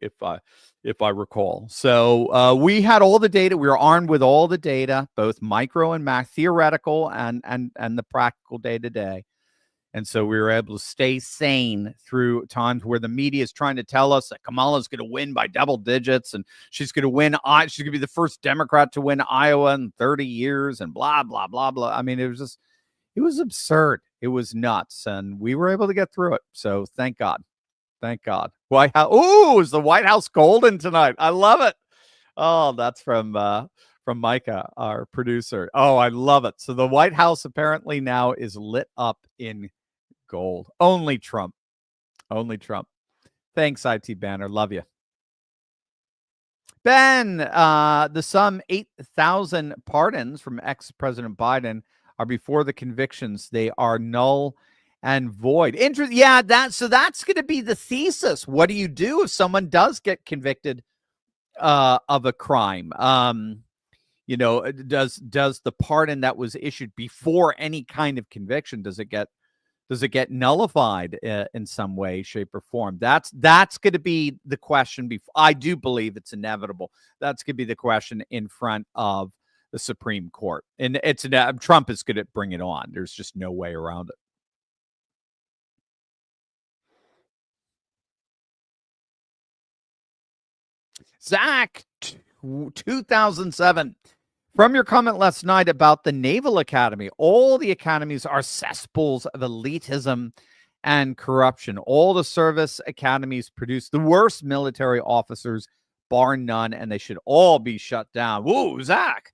if I recall. So we had all the data. We were armed with all the data, both micro and macro, theoretical and the practical day to day. And so we were able to stay sane through times where the media is trying to tell us that Kamala's going to win by double digits and she's going to win. She's going to be the first Democrat to win Iowa in 30 years and blah, blah, blah, blah. I mean, it was absurd. It was nuts. And we were able to get through it. So thank God. Thank God. White House. Ooh, is the White House golden tonight? I love it. Oh, that's from Micah, our producer. Oh, I love it. So the White House apparently now is lit up in gold. Only Trump. Only Trump. Thanks, IT Banner. Love you. Ben, the some 8,000 pardons from ex-President Biden are before the convictions. They are null and void. Yeah, that's going to be the thesis. What do you do if someone does get convicted of a crime? Does the pardon that was issued before any kind of conviction, does it get nullified in some way, shape, or form? That's going to be the question. I do believe it's inevitable. That's going to be the question in front of the Supreme Court, and Trump is going to bring it on. There's just no way around it. Zach, 2007. From your comment last night about the Naval Academy, all the academies are cesspools of elitism and corruption. All the service academies produce the worst military officers, bar none, and they should all be shut down. Whoa, Zach,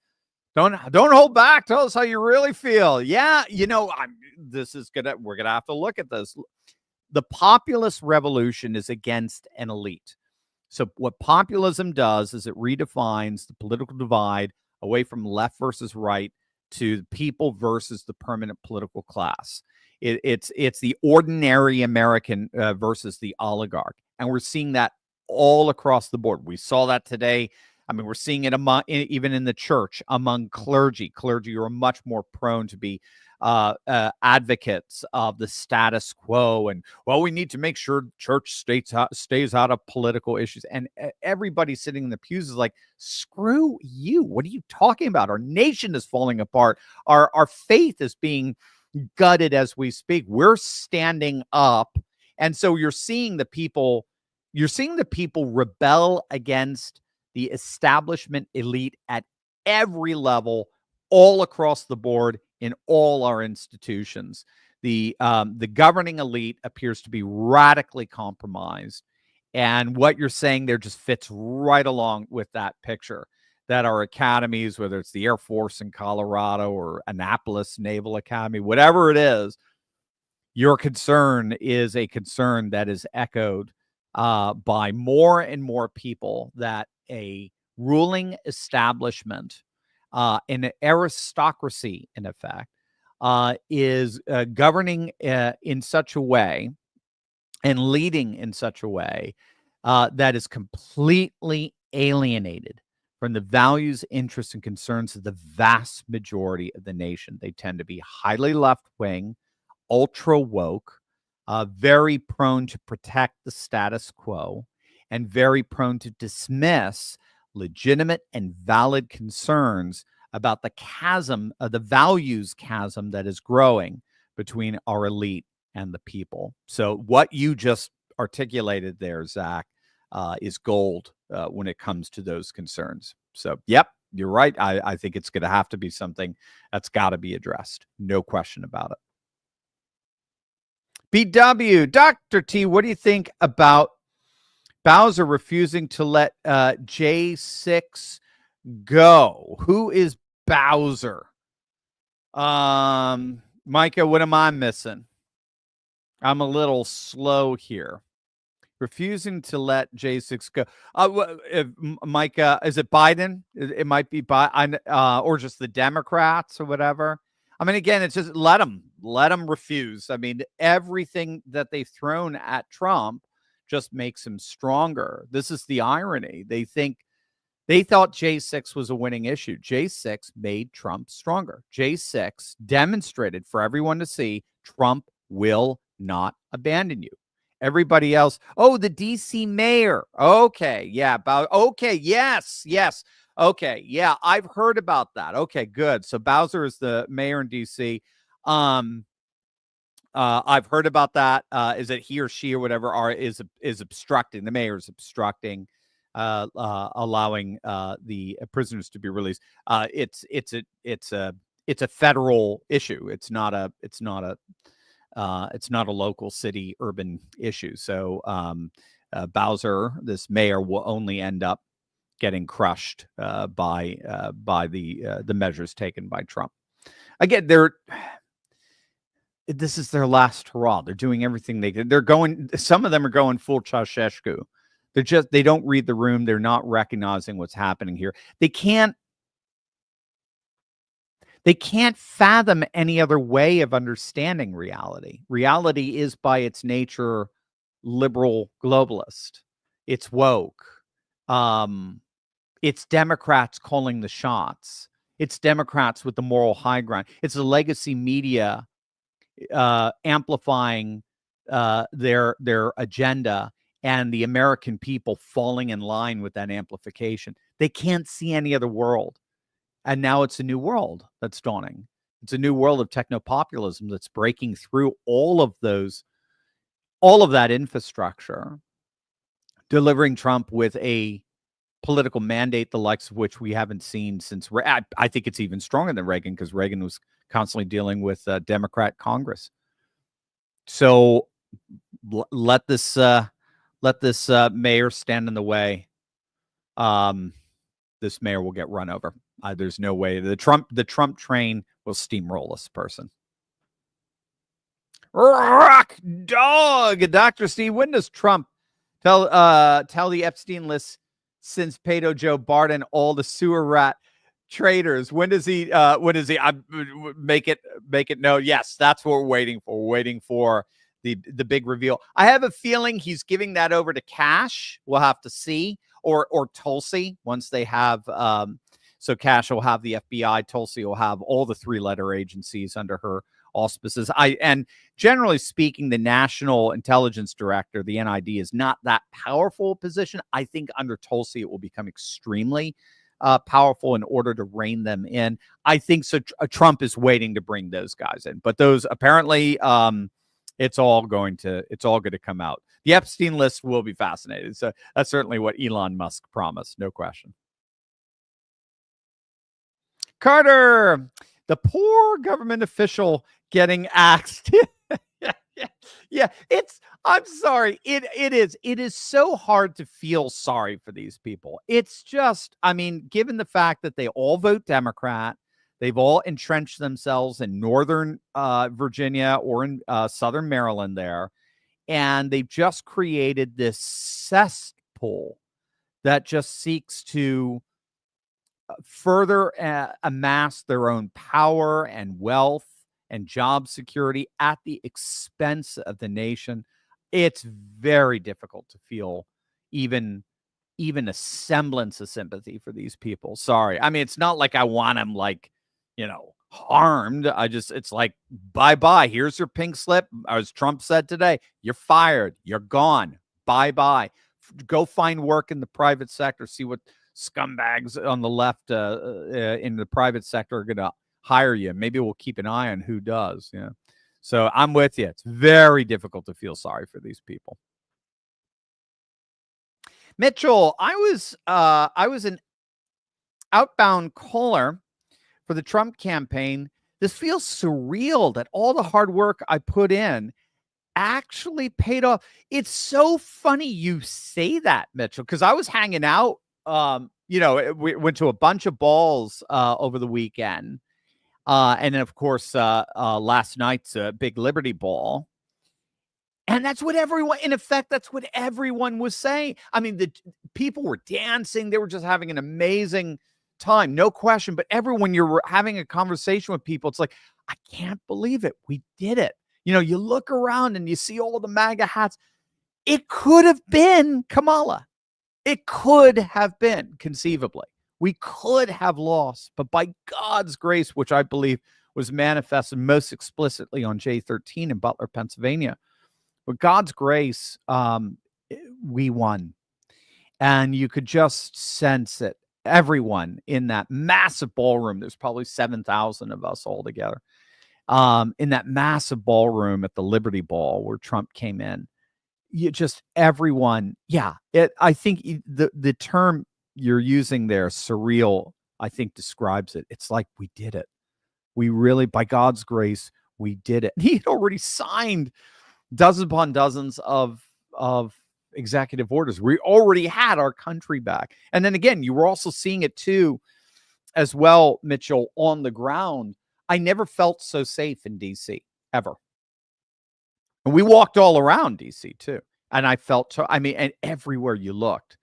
don't hold back. Tell us how you really feel. Yeah, we're gonna have to look at this. The populist revolution is against an elite. So what populism does is it redefines the political divide away from left versus right to the people versus the permanent political class. It's the ordinary American versus the oligarch. And we're seeing that all across the board. We saw that today. I mean, we're seeing it even in the church, among clergy. Clergy are much more prone to be advocates of the status quo, and we need to make sure church stays out of political issues. And everybody sitting in the pews is like, screw you. What are you talking about? Our nation is falling apart. Our faith is being gutted as we speak. We're standing up. And so you're seeing the people rebel against the establishment elite at every level, all across the board, in all our institutions. The governing elite appears to be radically compromised. And what you're saying there just fits right along with that picture, that our academies, whether it's the Air Force in Colorado or Annapolis Naval Academy, whatever it is, your concern is a concern that is echoed by more and more people, that a ruling establishment, an aristocracy, in effect, is governing in such a way and leading in such a way that is completely alienated from the values, interests, and concerns of the vast majority of the nation. They tend to be highly left-wing, ultra woke, very prone to protect the status quo, and very prone to dismiss legitimate and valid concerns about the chasm, the values chasm that is growing between our elite and the people. So what you just articulated there, Zach, is gold when it comes to those concerns. So, yep, you're right. I think it's going to have to be something that's got to be addressed. No question about it. BW, Dr. T, what do you think about Bowser refusing to let J6 go? Who is Bowser? Micah, what am I missing? I'm a little slow here. Refusing to let J6 go. Micah, is it Biden? It might be Biden, or just the Democrats or whatever. I mean, again, it's just let them refuse. I mean, everything that they've thrown at Trump just makes him stronger. This is the irony. They thought J6 was a winning issue. J6 made Trump stronger. J6 demonstrated for everyone to see Trump will not abandon you. Everybody else, oh, the DC mayor. Okay, yeah, yes. Okay, yeah, I've heard about that. Okay, good. So Bowser is the mayor in DC. I've heard about that. Is it he or she or whatever is obstructing? The mayor is obstructing, allowing the prisoners to be released. It's a federal issue. It's not a local city urban issue. So Bowser, this mayor, will only end up getting crushed by the measures taken by Trump. Again, this is their last hurrah. They're doing everything they can. They're going. Some of them are going full Ceausescu. They don't read the room. They're not recognizing what's happening here. They can't fathom any other way of understanding reality. Reality is by its nature liberal globalist. It's woke. It's Democrats calling the shots. It's Democrats with the moral high ground. It's the legacy media amplifying their agenda, and the American people falling in line with that amplification. They can't see any other world. And now it's a new world that's dawning. It's a new world of technopopulism that's breaking through all of that infrastructure, delivering Trump with a political mandate, the likes of which we haven't seen since. I think it's even stronger than Reagan, because Reagan was constantly dealing with Democrat Congress. So let this mayor stand in the way. This mayor will get run over. There's no way the Trump train will steamroll this person. Rock dog, Dr. Steve. When does Trump tell the Epstein list since pedo Joe Biden all the sewer rat traitors? When does he make it known? Yes, that's what we're waiting for. We're waiting for the big reveal. I have a feeling he's giving that over to Cash. We'll have to see, or Tulsi once they have. So Cash will have the FBI. Tulsi will have all the 3-letter agencies under her auspices. And generally speaking, the National Intelligence Director, the NID, is not that powerful a position. I think under Tulsi it will become extremely powerful in order to rein them in. I think so. Trump is waiting to bring those guys in, but those apparently it's all going to come out. The Epstein list will be fascinating. So that's certainly what Elon Musk promised. No question. Carter, the poor government official getting axed. Yeah, I'm sorry. It is so hard to feel sorry for these people. It's just, I mean, given the fact that they all vote Democrat, they've all entrenched themselves in Northern Virginia or in Southern Maryland there, and they've just created this cesspool that just seeks to further amass their own power and wealth and job security at the expense of the nation. It's very difficult to feel even a semblance of sympathy for these people. Sorry. I mean, it's not like I want them harmed. It's like, bye-bye. Here's your pink slip. As Trump said today, you're fired. You're gone. Bye-bye. Go find work in the private sector. See what scumbags on the left in the private sector are going to hire you. Maybe we'll keep an eye on who does. Yeah. So I'm with you. It's very difficult to feel sorry for these people. Mitchell, I was Outbound caller for the Trump campaign. This feels surreal that all the hard work I put in actually paid off. It's so funny you say that, Mitchell, because I was hanging out. We went to a bunch of balls over the weekend. And then, of course, last night's big Liberty Ball. And that's what everyone, in effect, that's what everyone was saying. I mean, the people were dancing. They were just having an amazing time, no question. But everyone, you're having a conversation with people, it's like, I can't believe it. We did it. You look around and you see all the MAGA hats. It could have been Kamala. It could have been, conceivably. We could have lost. But by God's grace, which I believe was manifested most explicitly on J13 in Butler, Pennsylvania, with God's grace, we won. And you could just sense it. Everyone in that massive ballroom, there's probably 7,000 of us all together, in that massive ballroom at the Liberty Ball where Trump came in. Everyone. Yeah. I think the term you're using there, surreal, I think describes it. It's like we did it. We really, by God's grace, we did it. He had already signed dozens upon dozens of executive orders. We already had our country back. And then again, you were also seeing it too, as well, Mitchell, on the ground. I never felt so safe in DC, ever. And we walked all around DC too. And I felt, and everywhere you looked,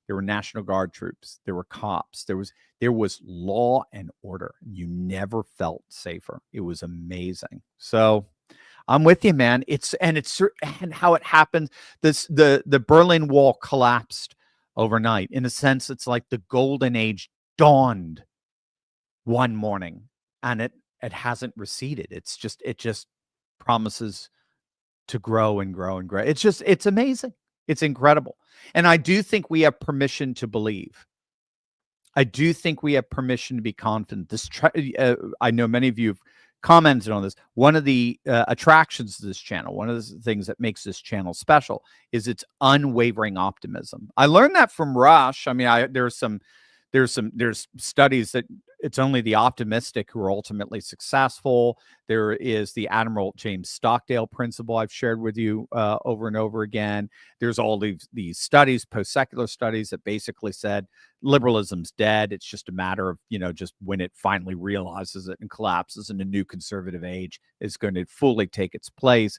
there were National Guard troops, there were cops, there was law and order. You never felt safer. It was amazing. So I'm with you, man. And how it happened. The Berlin Wall collapsed overnight. In a sense, it's like the golden age dawned one morning, and it hasn't receded. It just promises to grow and grow and grow. It's amazing. It's incredible. And I do think we have permission to believe. I do think we have permission to be confident. I know many of you have commented on this. One of the attractions to this channel, one of the things that makes this channel special, is its unwavering optimism. I learned that from Rush. I mean, there's studies that it's only the optimistic who are ultimately successful. There is the Admiral James Stockdale principle I've shared with you over and over again. There's all these studies, post-secular studies, that basically said liberalism's dead. It's just a matter of, just when it finally realizes it and collapses, and a new conservative age is going to fully take its place.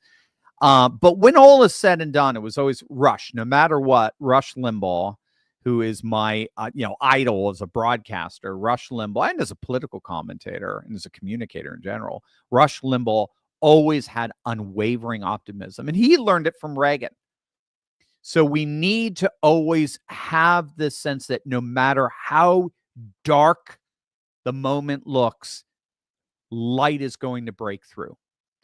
But when all is said and done, it was always Rush, no matter what. Rush Limbaugh, who is my idol as a broadcaster, Rush Limbaugh, and as a political commentator and as a communicator in general, Rush Limbaugh always had unwavering optimism, and he learned it from Reagan. So we need to always have this sense that no matter how dark the moment looks, light is going to break through.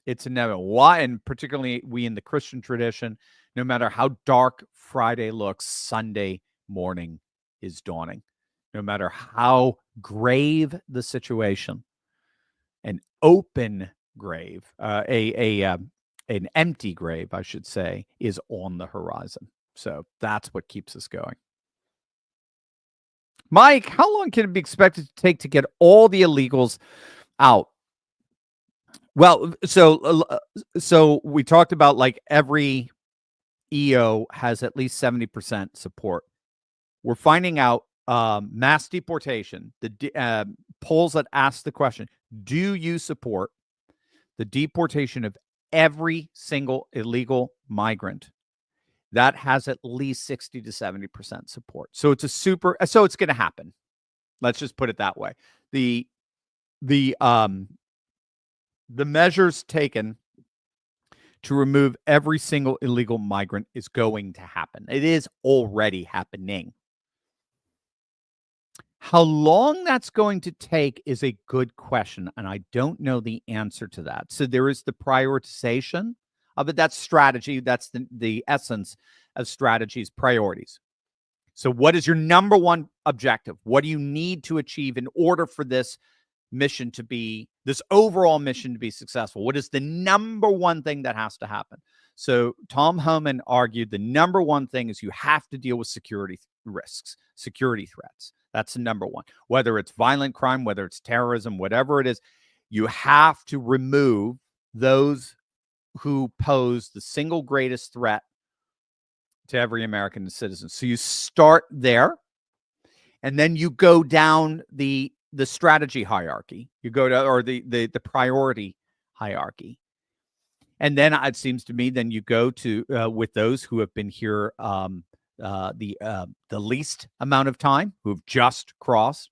It's inevitable. Why? And particularly we in the Christian tradition, no matter how dark Friday looks, Sunday morning is dawning. No matter how grave the situation, an open grave, an empty grave, I should say, is on the horizon. So that's what keeps us going. Mike, how long can it be expected to take to get all the illegals out? Well, so we talked about, like, every EO has at least 70% support. We're finding out mass deportation, the polls that ask the question, do you support the deportation of every single illegal migrant? That has at least 60 to 70% support. So it's it's going to happen. Let's just put it that way. The measures taken to remove every single illegal migrant is going to happen. It is already happening. How long that's going to take is a good question, and I don't know the answer to that. So there is the prioritization of it. That's strategy. That's the essence of strategy's priorities. So what is your number one objective? What do you need to achieve in order for this mission to be, this overall mission to be successful? What is the number one thing that has to happen? So Tom Homan argued the number one thing is you have to deal with security risks, security threats. That's the number one. Whether it's violent crime, whether it's terrorism, whatever it is, you have to remove those who pose the single greatest threat to every American citizen. So you start there, and then you go down the strategy hierarchy. You go to, or the priority hierarchy. And then it seems to me, then you go to with those who have been here the least amount of time, who've just crossed.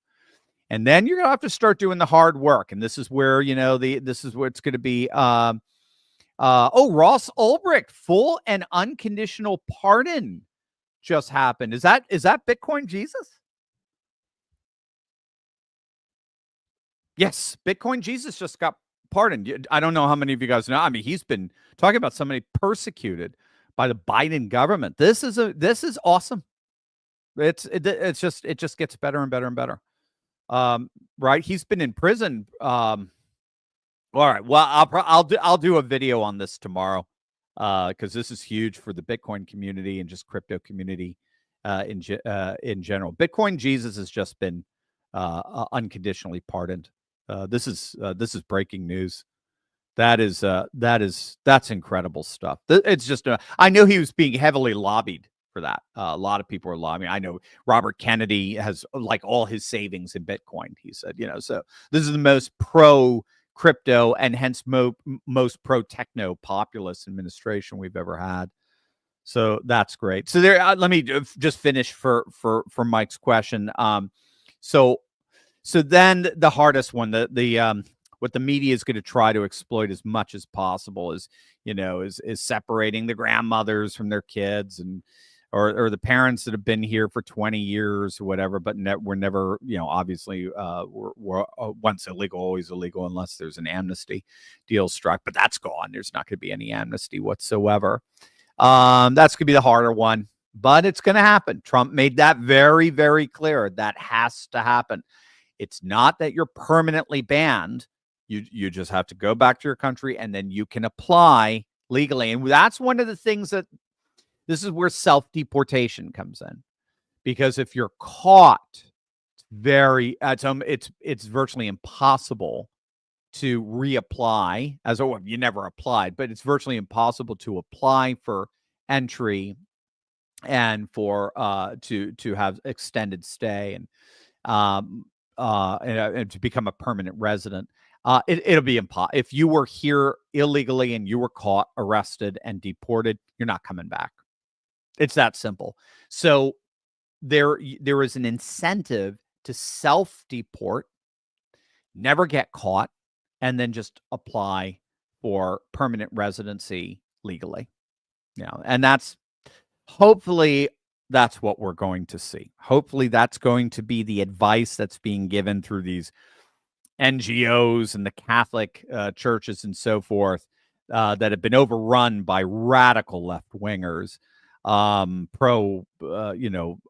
And then you're gonna have to start doing the hard work. And this is where, this is where it's going to be. Ross Ulbricht, full and unconditional pardon just happened. Is that Bitcoin Jesus? Yes, Bitcoin Jesus just got pardoned. I don't know how many of you guys know. I mean, he's been talking about somebody persecuted by the Biden government. This is awesome. It just gets better and better and better. Right? He's been in prison. All right. Well, I'll do a video on this tomorrow, because this is huge for the Bitcoin community and just crypto community in general. Bitcoin Jesus has just been unconditionally pardoned. This is breaking news. That's incredible stuff. It's just I know he was being heavily lobbied for that. A lot of people are lobbying. I know Robert Kennedy has like all his savings in Bitcoin. He said, so this is the most pro crypto and hence most pro techno populist administration we've ever had. So that's great. So there, let me just finish for Mike's question. So then the hardest one, what the media is going to try to exploit as much as possible is separating the grandmothers from their kids or the parents that have been here for 20 years or whatever, but we're never, obviously we're once illegal, always illegal unless there's an amnesty deal struck, but that's gone. There's not going to be any amnesty whatsoever. That's going to be the harder one, but it's going to happen. Trump made that very, very clear. That has to happen. It's not that you're permanently banned. You just have to go back to your country and then you can apply legally. And that's one of the things this is where self-deportation comes in. Because if you're caught, it's virtually impossible to reapply you never applied, but it's virtually impossible to apply for entry and for to have extended stay and to become a permanent resident. It'll be impossible. If you were here illegally and you were caught, arrested, and deported, you're not coming back. It's that simple. So there is an incentive to self-deport, never get caught, and then just apply for permanent residency legally. And hopefully that's what we're going to see. Hopefully that's going to be the advice that's being given through these NGOs and the Catholic churches and so forth that have been overrun by radical left-wingers, pro,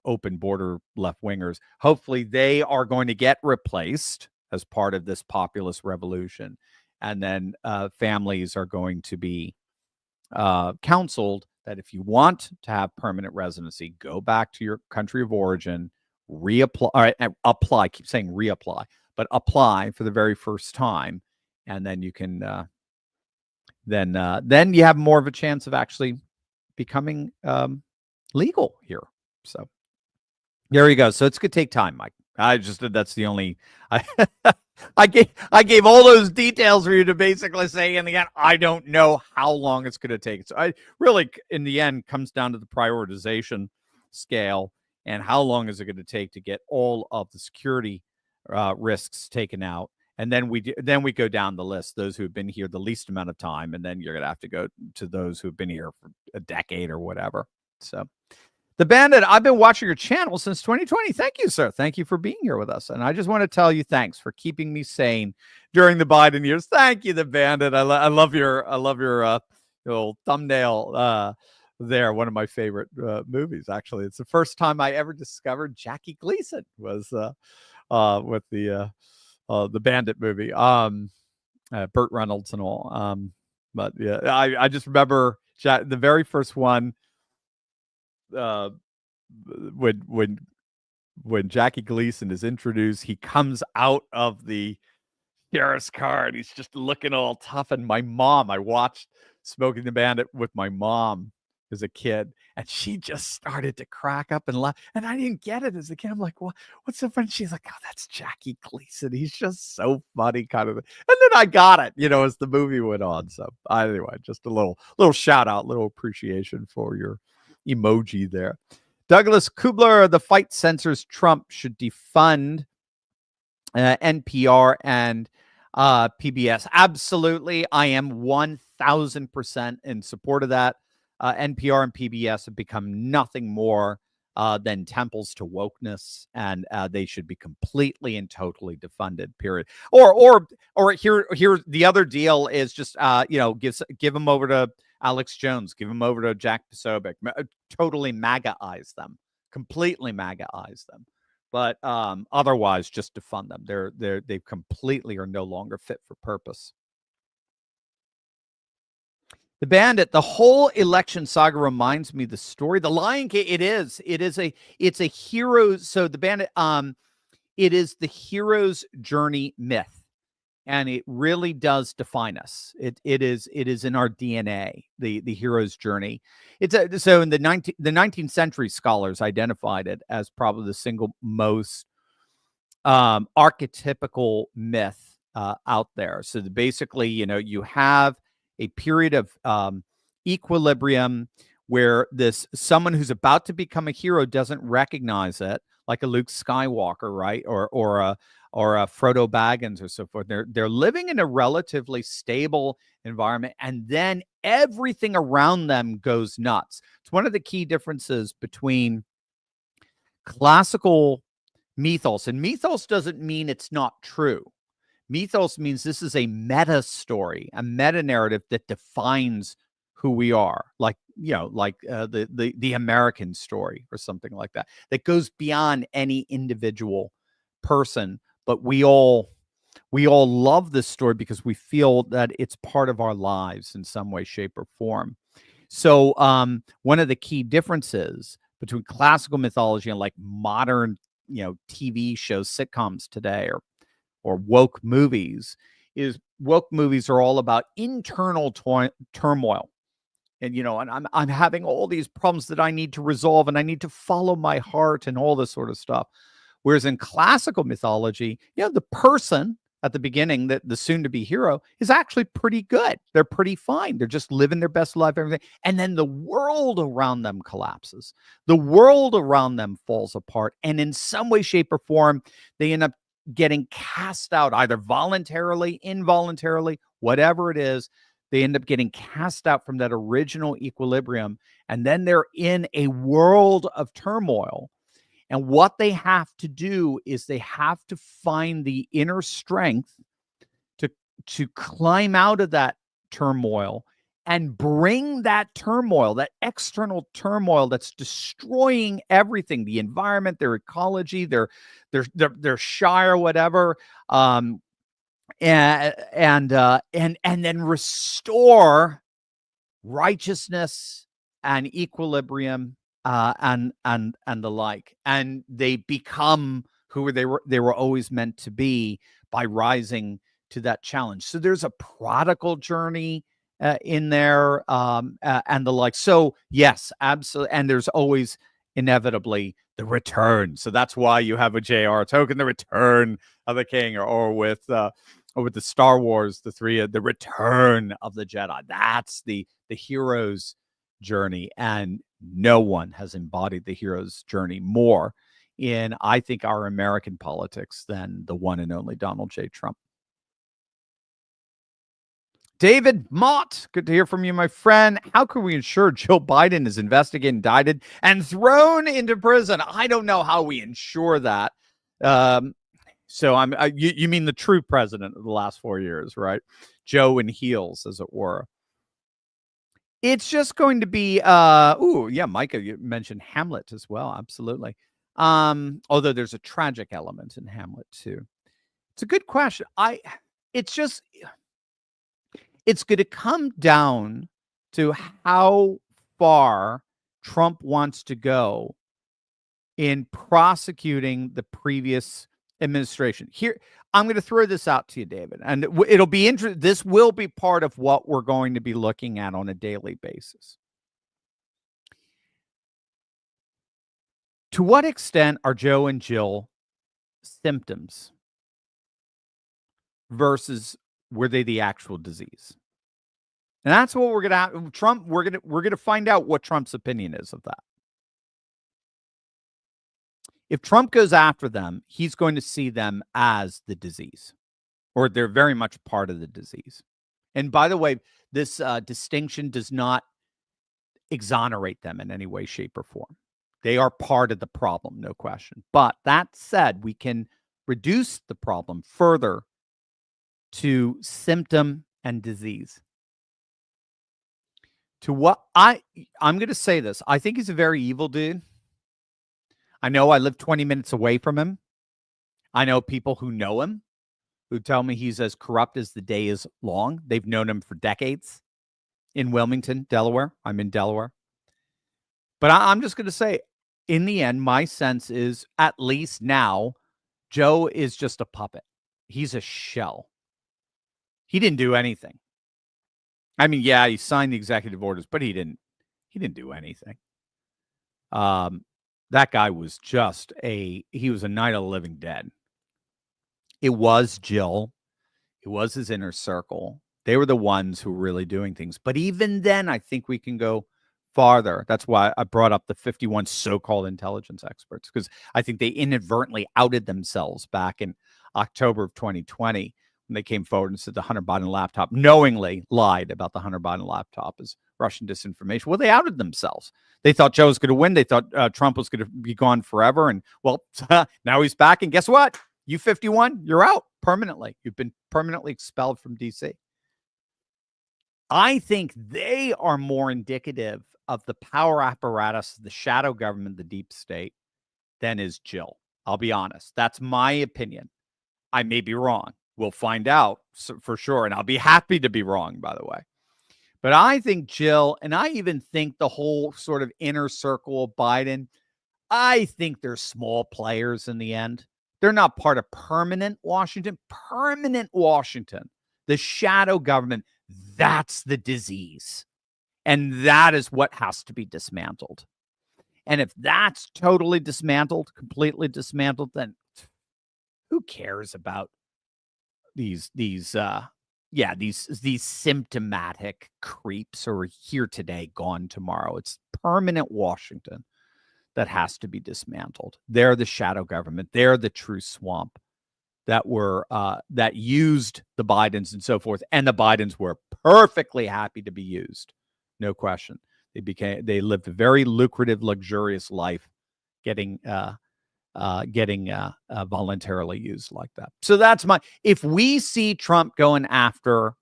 open border left-wingers. Hopefully they are going to get replaced as part of this populist revolution. And then families are going to be counseled that if you want to have permanent residency, go back to your country of origin, apply, keep saying reapply, but apply for the very first time. And then you can, then you have more of a chance of actually becoming legal here. So there you go. So it's going to take time, Mike. That's the only, I gave all those details for you to basically say, and again, I don't know how long it's going to take. So I really, in the end, comes down to the prioritization scale and how long is it going to take to get all of the security risks taken out. And then we go down the list, those who have been here the least amount of time, and then you're going to have to go to those who've been here for a decade or whatever. So The Bandit, I've been watching your channel since 2020. Thank you, sir. Thank you for being here with us. And I just want to tell you thanks for keeping me sane during the Biden years. Thank you, The Bandit. I love your little thumbnail there. One of my favorite movies, actually. It's the first time I ever discovered Jackie Gleason was with the Bandit movie. Burt Reynolds and all. But yeah, I just remember The very first one, uh, when Jackie Gleason is introduced, he comes out of the sheriff's car and he's just looking all tough. And I watched Smoking the Bandit with my mom as a kid, and she just started to crack up and laugh. And I didn't get it as a kid. I'm like, what's so funny? She's like, oh, that's Jackie Gleason. He's just so funny, kind of. And then I got it, as the movie went on. So anyway, just a little shout out, little appreciation for your emoji there. Douglas Kubler, the fight censors Trump, should defund NPR and PBS. Absolutely. I am 1000% in support of that. NPR and PBS have become nothing more than temples to wokeness, and they should be completely and totally defunded, period. Or here the other deal is just give them over to Alex Jones, give them over to Jack Posobiec, totally MAGA-ize them, completely MAGA-ize them. But otherwise, just defund them. They completely are no longer fit for purpose. The Bandit, the whole election saga reminds me of the story. The Lion King, it's a hero. So the Bandit, it is the hero's journey myth, and it really does define us. It is in our DNA, the hero's journey. So in the 19th century, scholars identified it as probably the single most archetypical myth out there. So basically, you have a period of equilibrium where someone who's about to become a hero doesn't recognize it, like a Luke Skywalker, right, or a Frodo Baggins or so forth. They're living in a relatively stable environment, and then everything around them goes nuts. It's one of the key differences between classical mythos, and mythos doesn't mean it's not true. Mythos means this is a meta story, a meta narrative that defines who we are, like the American story or something like that, that goes beyond any individual person. But we all love this story because we feel that it's part of our lives in some way, shape, or form. So one of the key differences between classical mythology and like modern, TV shows, sitcoms today, or woke movies, is woke movies are all about internal turmoil. And, and I'm having all these problems that I need to resolve, and I need to follow my heart and all this sort of stuff. Whereas in classical mythology, the person at the beginning, that the soon-to-be hero, is actually pretty good. They're pretty fine. They're just living their best life, everything. And then the world around them collapses. The world around them falls apart. And in some way, shape, or form, they end up getting cast out, either voluntarily, involuntarily, whatever it is. They end up getting cast out from that original equilibrium. And then they're in a world of turmoil. And what they have to do is they have to find the inner strength to climb out of that turmoil and bring that turmoil, that external turmoil that's destroying everything, the environment, their ecology, their shire, whatever, and then restore righteousness and equilibrium, and the like, and they become who they were always meant to be by rising to that challenge. So there's a prodigal journey in there, and the like. So yes, absolutely, and there's always inevitably the return. So that's why you have a J.R. Tolkien, the return of the king, or with the Star Wars, the return of the Jedi. That's the hero's journey, and no one has embodied the hero's journey more in, I think, our American politics than the one and only Donald J. Trump. David Mott, good to hear from you, my friend. How can we ensure Joe Biden is investigated, indicted, and thrown into prison? I don't know how we ensure that. So you mean the true president of the last 4 years, right? Joe in heels, as it were. It's just going to be, Micah, you mentioned Hamlet as well. Absolutely. Although there's a tragic element in Hamlet too. It's a good question. It's going to come down to how far Trump wants to go in prosecuting the previous administration. Here, I'm going to throw this out to you, David, and it'll be interesting. This will be part of what we're going to be looking at on a daily basis. To what extent are Joe and Jill symptoms versus were they the actual disease? And that's what we're going to Trump. We're going to find out what Trump's opinion is of that. If Trump goes after them, he's going to see them as the disease, or they're very much part of the disease. And by the way, this distinction does not exonerate them in any way, shape, or form. They are part of the problem, no question. But that said, we can reduce the problem further to symptom and disease. To what I'm going to say this. I think he's a very evil dude. I know I live 20 minutes away from him. I know people who know him who tell me he's as corrupt as the day is long. They've known him for decades in Wilmington, Delaware. I'm in Delaware. But I'm just going to say, in the end, my sense is, at least now, Joe is just a puppet. He's a shell. He didn't do anything. I mean, yeah, he signed the executive orders, but he didn't do anything. That guy was just he was a night of the living dead. It was Jill. It was his inner circle. They were the ones who were really doing things. But even then, I think we can go farther. That's why I brought up the 51 so-called intelligence experts, because I think they inadvertently outed themselves back in October of 2020 when they came forward and said the Hunter Biden laptop, knowingly lied about the Hunter Biden laptop as Russian disinformation. Well, they outed themselves. They thought Joe was going to win. They thought Trump was going to be gone forever. And well, now he's back. And guess what? You 51, you're out permanently. You've been permanently expelled from DC. I think they are more indicative of the power apparatus, the shadow government, the deep state, than is Jill. I'll be honest. That's my opinion. I may be wrong. We'll find out for sure. And I'll be happy to be wrong, by the way. But I think Jill, and I even think the whole sort of inner circle of Biden, I think they're small players in the end. They're not part of permanent Washington. Permanent Washington, the shadow government, that's the disease. And that is what has to be dismantled. And if that's totally dismantled, completely dismantled, then who cares about these symptomatic creeps who are here today, gone tomorrow? It's permanent Washington that has to be dismantled. They're the shadow government. They're the true swamp that used the Bidens and so forth. And the Bidens were perfectly happy to be used. No question. They lived a very lucrative, luxurious life getting voluntarily used like that. So that's if we see Trump going after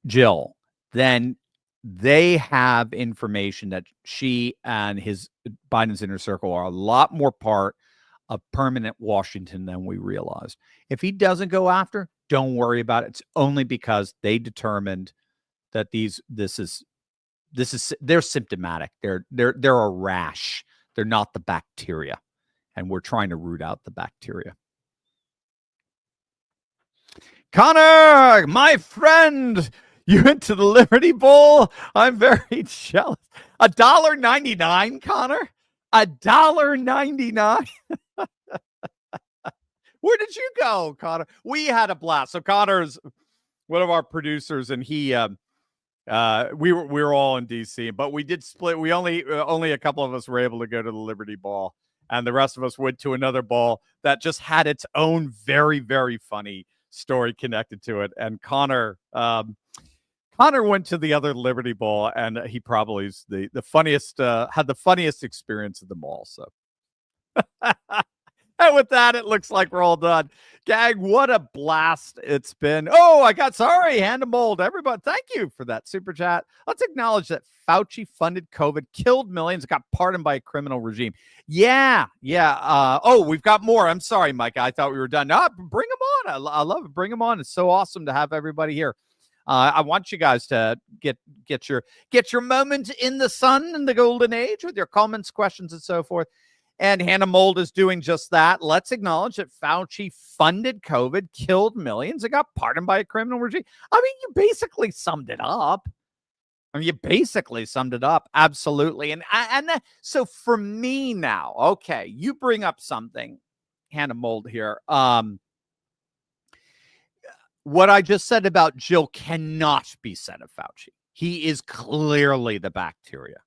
Jill, then they have information that she and Biden's inner circle are a lot more part of permanent Washington than we realized. If he doesn't go after, don't worry about it. It's only because they determined that they're symptomatic. They're a rash. They're not the bacteria. And we're trying to root out the bacteria. Connor, my friend, you went to the Liberty Bowl. I'm very jealous. $1.99, Connor? $1.99? Where did you go, Connor? We had a blast. So Connor's one of our producers, and he we were all in DC, but we did split. We only a couple of us were able to go to the Liberty Ball, and the rest of us went to another ball that just had its own very, very funny story connected to it. And Connor went to the other Liberty Ball, and he probably is the funniest, had the funniest experience of them all. So, and with that, it looks like we're all done. Gang, what a blast it's been. Oh, hand to mold. Everybody, thank you for that super chat. Let's acknowledge that Fauci funded COVID, killed millions, got pardoned by a criminal regime. Yeah. We've got more. I'm sorry, Mike. I thought we were done. No, bring them on. I love it. Bring them on. It's so awesome to have everybody here. I want you guys to get your moment in the sun in the golden age with your comments, questions, and so forth. And Hannah Mold is doing just that. Let's acknowledge that Fauci funded COVID, killed millions, and got pardoned by a criminal regime. I mean, you basically summed it up. Absolutely. So for me now, okay, you bring up something, Hannah Mold here. What I just said about Jill cannot be said of Fauci. He is clearly the bacteria.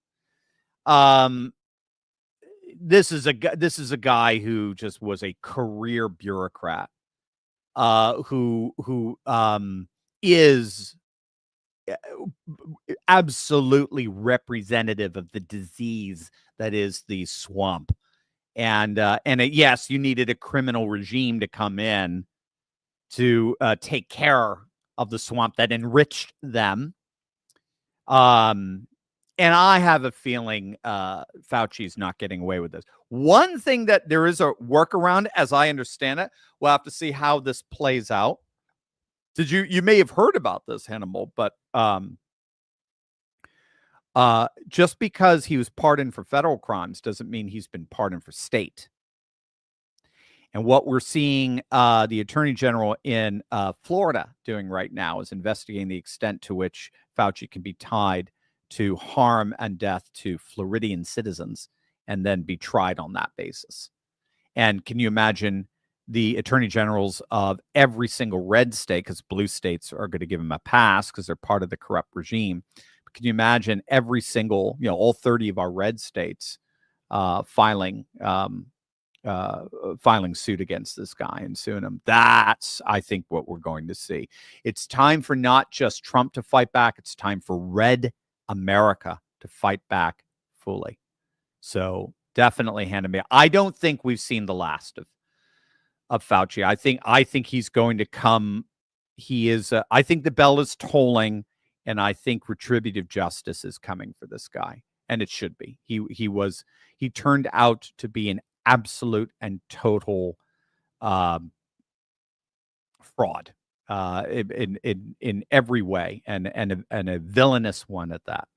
This is a guy who just was a career bureaucrat, who is absolutely representative of the disease that is the swamp. And yes, you needed a criminal regime to come in to take care of the swamp that enriched them. And I have a feeling Fauci's not getting away with this. One thing that there is a workaround, as I understand it, we'll have to see how this plays out. You may have heard about this, Hannibal, but just because he was pardoned for federal crimes doesn't mean he's been pardoned for state. And what we're seeing the Attorney General in Florida doing right now is investigating the extent to which Fauci can be tied to harm and death to Floridian citizens and then be tried on that basis. And can you imagine the attorney generals of every single red state, because blue states are going to give them a pass because they're part of the corrupt regime. But can you imagine every single, all 30 of our red states filing suit against this guy and suing him? That's, I think, what we're going to see. It's time for not just Trump to fight back. It's time for red America to fight back fully. So definitely hand him. I don't think we've seen the last of Fauci. I think he's going to come. He is. I think the bell is tolling, and I think retributive justice is coming for this guy, and it should be. He turned out to be an absolute and total fraud in every way, and a villainous one at that.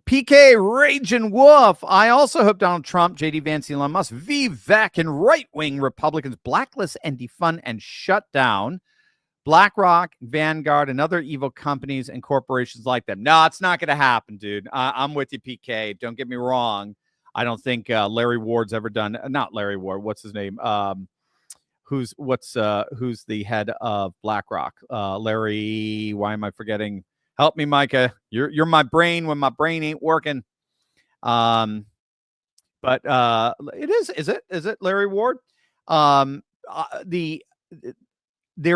PK Raging Wolf. I also hope Donald Trump, JD Vance, Elon Musk, Vivek, and right-wing Republicans blacklist and defund and shut down BlackRock, Vanguard, and other evil companies and corporations like them. No, it's not going to happen, dude. I'm with you, PK. Don't get me wrong. I don't think Larry Ward's ever done. Not Larry Ward. What's his name? Who's the head of BlackRock? Larry. Why am I forgetting? Help me, Micah. You're my brain when my brain ain't working. But it is. Is it Larry Ward? There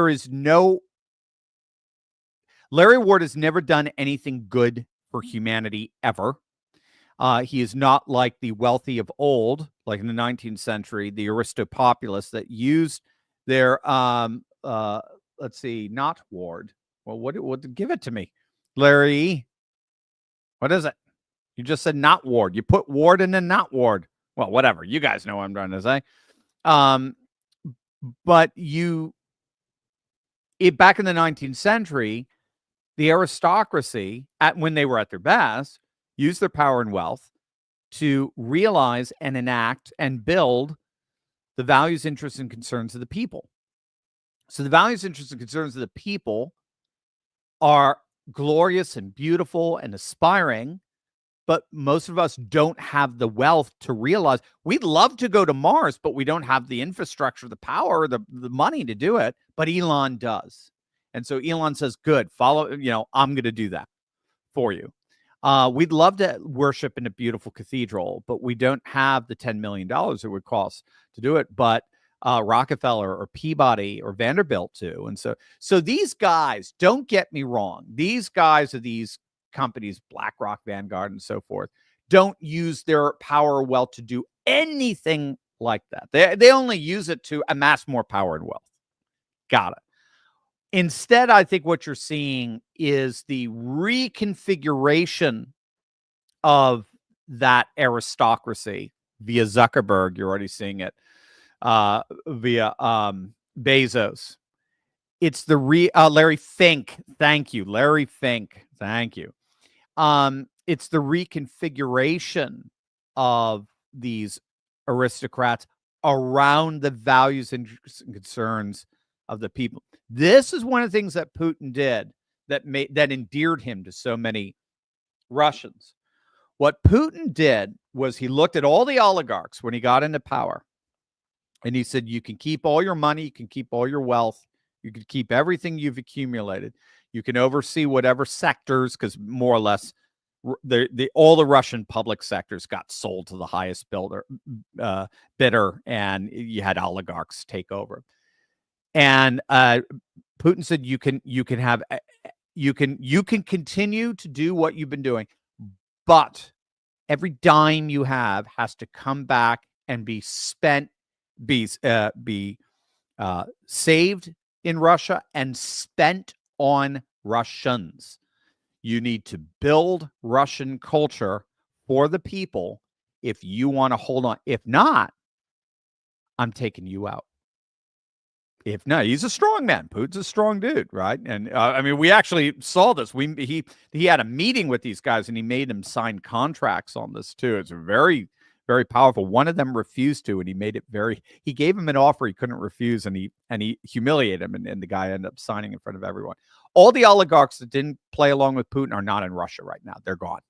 is no. Larry Ward has never done anything good for humanity ever. He is not like the wealthy of old, like in the 19th century, the aristopopulace that used their let's see, not Ward. Well, what give it to me? Larry, what is it? You just said not Ward. You put Ward and then not Ward. Well, whatever. You guys know what I'm trying to say. But back in the 19th century, the aristocracy, when they were at their best, used their power and wealth to realize and enact and build the values, interests, and concerns of the people. So the values, interests, and concerns of the people are glorious and beautiful and aspiring, but most of us don't have the wealth to realize. We'd love to go to Mars, but we don't have the infrastructure, the power, the money to do it. But Elon does. And so Elon says, good, follow, I'm going to do that for you. We'd love to worship in a beautiful cathedral, but we don't have the $10 million it would cost to do it. But Rockefeller or Peabody or Vanderbilt do. And so these guys, don't get me wrong, these guys of these companies, BlackRock, Vanguard, and so forth, don't use their power or wealth to do anything like that. They only use it to amass more power and wealth. Got it. Instead, I think what you're seeing is the reconfiguration of that aristocracy via Zuckerberg. You're already seeing it via Bezos. It's the Larry Fink. Thank you, Larry Fink. Thank you. It's the reconfiguration of these aristocrats around the values and concerns of the people. This is one of the things that Putin did that endeared him to so many Russians. What Putin did was he looked at all the oligarchs when he got into power, and he said, you can keep all your money, you can keep all your wealth, you can keep everything you've accumulated, you can oversee whatever sectors, because more or less all the Russian public sectors got sold to the highest bidder, and you had oligarchs take over. And Putin said, you can continue to do what you've been doing, but every dime you have has to come back and be spent, be saved in Russia and spent on Russians. You need to build Russian culture for the people if you want to hold on. If not, I'm taking you out. If not, he's a strong man. Putin's a strong dude, right? And I mean, we actually saw this. He had a meeting with these guys, and he made them sign contracts on this too. It's very, very powerful. One of them refused to, and he gave him an offer he couldn't refuse, and he humiliated him, and the guy ended up signing in front of everyone. All the oligarchs that didn't play along with Putin are not in Russia right now. They're gone.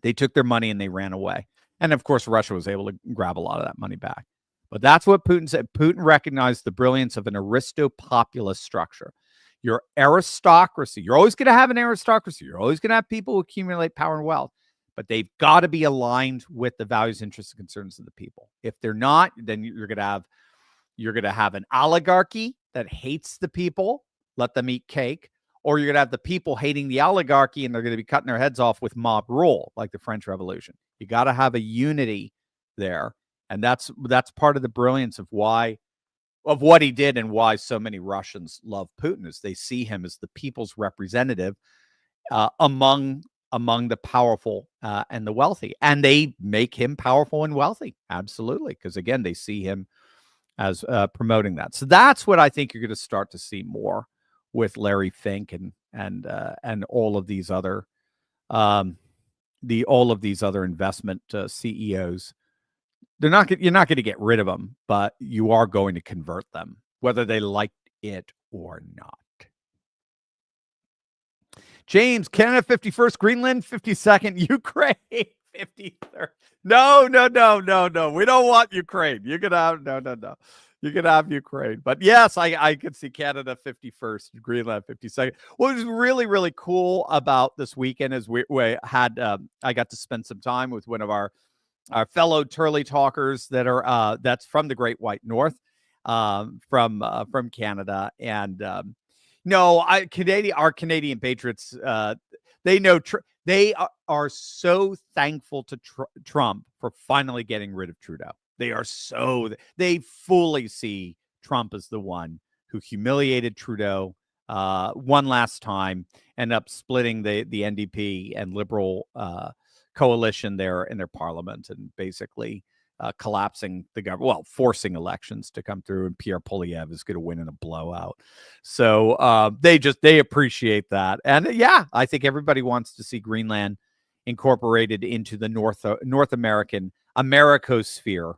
They took their money and they ran away. And of course, Russia was able to grab a lot of that money back. But that's what Putin said. Putin recognized the brilliance of an aristopopulist structure. Your aristocracy, you're always going to have an aristocracy. You're always going to have people who accumulate power and wealth, but they've got to be aligned with the values, interests, and concerns of the people. If they're not, then you're going to have an oligarchy that hates the people, let them eat cake, or you're going to have the people hating the oligarchy, and they're going to be cutting their heads off with mob rule, like the French Revolution. You got to have a unity there. And that's part of the brilliance of what he did, and why so many Russians love Putin, is they see him as the people's representative among the powerful and the wealthy. And they make him powerful and wealthy. Absolutely. Because again, they see him as promoting that. So that's what I think you're going to start to see more with Larry Fink and all of these other investment CEOs. You're not going to get rid of them, but you are going to convert them, whether they like it or not. James, Canada 51st, Greenland 52nd, Ukraine 53rd. No. We don't want Ukraine. You can have no. You can have Ukraine. But yes, I could see Canada 51st, Greenland 52nd. What was really, really cool about this weekend is we had I got to spend some time with one of our fellow Turley talkers that are that's from the Great White North, from Canada. And our Canadian patriots, they know they are so thankful to Trump for finally getting rid of Trudeau. They fully see Trump as the one who humiliated Trudeau one last time, end up splitting the NDP and Liberal coalition there in their parliament, and basically collapsing the government, well, forcing elections to come through, and Pierre Poilievre is going to win in a blowout. So they appreciate that. And yeah, I think everybody wants to see Greenland incorporated into the North American Americosphere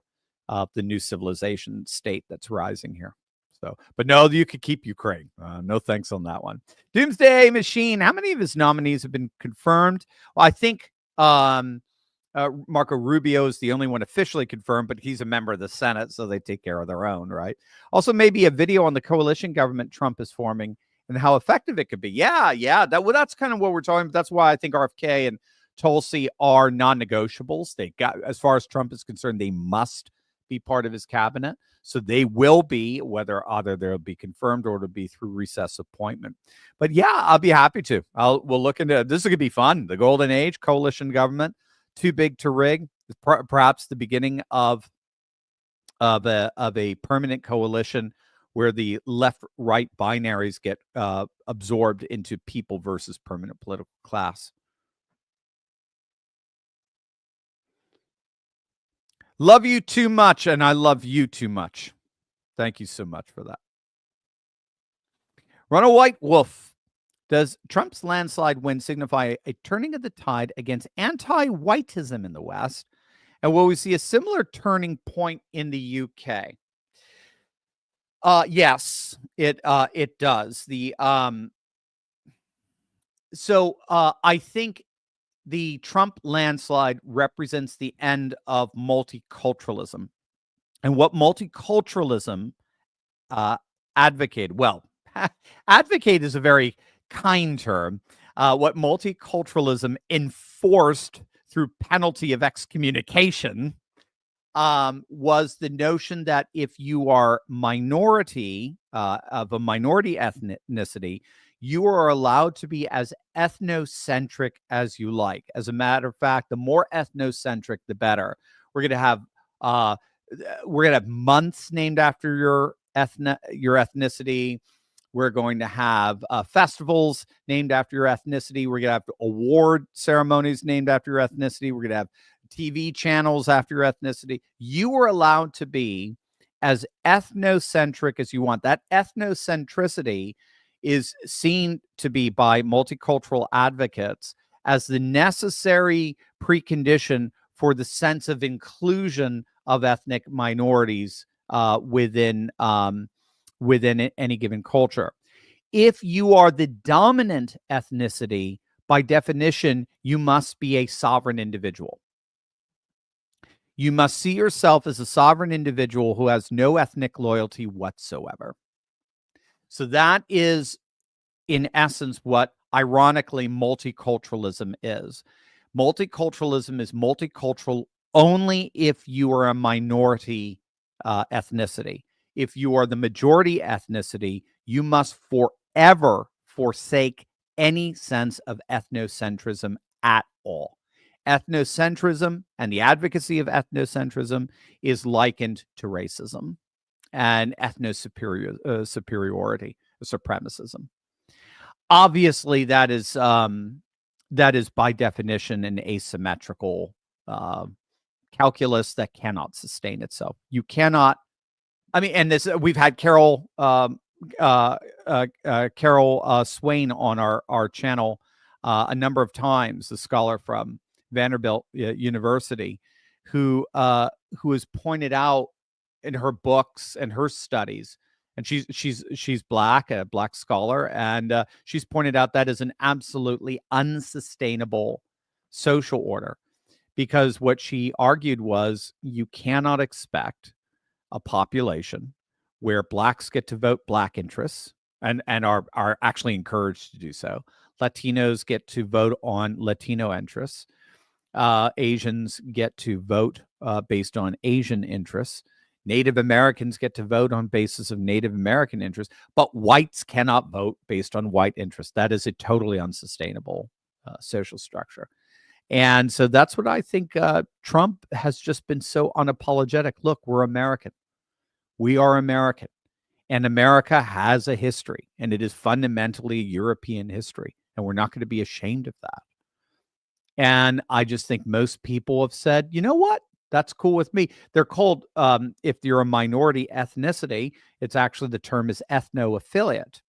of the new civilization state that's rising here. So, but no, you could keep Ukraine. No thanks on that one. Doomsday Machine, how many of his nominees have been confirmed? Well, I think Marco Rubio is the only one officially confirmed, but he's a member of the Senate, so they take care of their own, right? Also, maybe a video on the coalition government Trump is forming and how effective it could be. Yeah. That's kind of what we're talking about. That's why I think RFK and Tulsi are non-negotiables. They got, as far as Trump is concerned, they must be part of his cabinet. So they will be, whether either they'll be confirmed or it'll be through recess appointment. But yeah, I'll be happy to. We'll look into this. Is going to be fun. The golden age, coalition government, too big to rig. Perhaps the beginning of a permanent coalition where the left-right binaries get absorbed into people versus permanent political class. Love you too much, and I love you too much. Thank you so much for that. Run a white wolf. Does Trump's landslide win signify a turning of the tide against anti-whiteism in the West? And will we see a similar turning point in the UK? Yes, it does. I think the Trump landslide represents the end of multiculturalism. And what multiculturalism advocated, well, advocate is a very kind term. What multiculturalism enforced through penalty of excommunication was the notion that if you are minority of a minority ethnicity, you are allowed to be as ethnocentric as you like. As a matter of fact, the more ethnocentric, the better. We're going to have months named after your ethnicity. We're going to have festivals named after your ethnicity. We're going to have award ceremonies named after your ethnicity. We're going to have TV channels after your ethnicity. You are allowed to be as ethnocentric as you want. That ethnocentricity is seen to be by multicultural advocates as the necessary precondition for the sense of inclusion of ethnic minorities within any given culture. If you are the dominant ethnicity, by definition, you must be a sovereign individual. You must see yourself as a sovereign individual who has no ethnic loyalty whatsoever. So that is, in essence, what, ironically, multiculturalism is. Multiculturalism is multicultural only if you are a minority ethnicity. If you are the majority ethnicity, you must forever forsake any sense of ethnocentrism at all. Ethnocentrism and the advocacy of ethnocentrism is likened to racism and superiority, supremacism. Obviously, that is by definition an asymmetrical calculus that cannot sustain itself. You cannot. I mean, and this we've had Carol Swain on our channel a number of times, a scholar from Vanderbilt University, who has pointed out in her books and her studies, and she's black, a black scholar, and she's pointed out that is an absolutely unsustainable social order, because what she argued was you cannot expect a population where blacks get to vote black interests and are actually encouraged to do so. Latinos get to vote on Latino interests. Asians get to vote based on Asian interests. Native Americans get to vote on basis of Native American interests, but whites cannot vote based on white interests. That is a totally unsustainable social structure. And so that's what I think Trump has just been so unapologetic. Look, we're American. We are American. And America has a history, and it is fundamentally a European history. And we're not going to be ashamed of that. And I just think most people have said, you know what? That's cool with me. They're called, if you're a minority ethnicity, it's actually, the term is ethno-affiliate.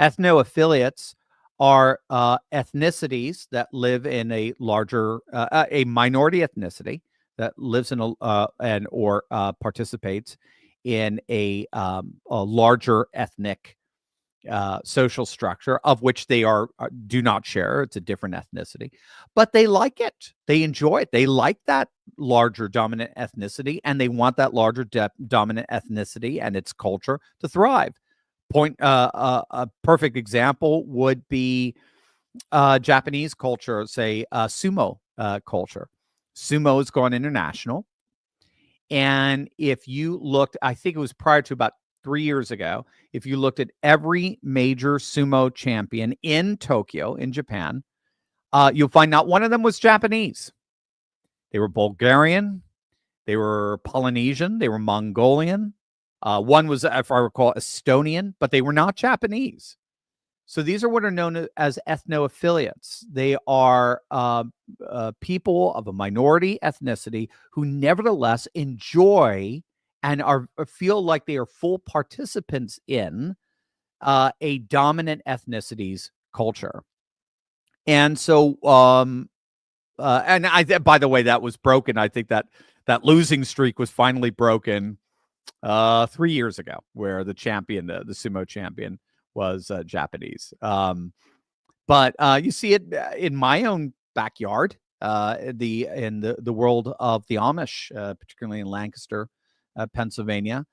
Ethno-affiliates are ethnicities that live in a larger, a minority ethnicity that lives in or participates in a larger ethnic social structure, of which they do not share. It's a different ethnicity, but they like it. They enjoy it. They like that larger dominant ethnicity, and they want that larger dominant ethnicity and its culture to thrive. A perfect example would be Japanese culture, say sumo culture. Sumo has gone international. And if you looked, I think it was prior to about 3 years ago, if you looked at every major sumo champion in Tokyo, in Japan, you'll find not one of them was Japanese. They were Bulgarian, they were Polynesian, they were Mongolian. One was, if I recall, Estonian, but they were not Japanese. So these are what are known as ethno-affiliates. They are people of a minority ethnicity who nevertheless enjoy and feel like they are full participants in a dominant ethnicity's culture. And so, by the way, that was broken. I think that losing streak was finally broken 3 years ago, where the champion, the sumo champion, was Japanese. But you see it in my own backyard, in the world of the Amish, particularly in Lancaster, Pennsylvania.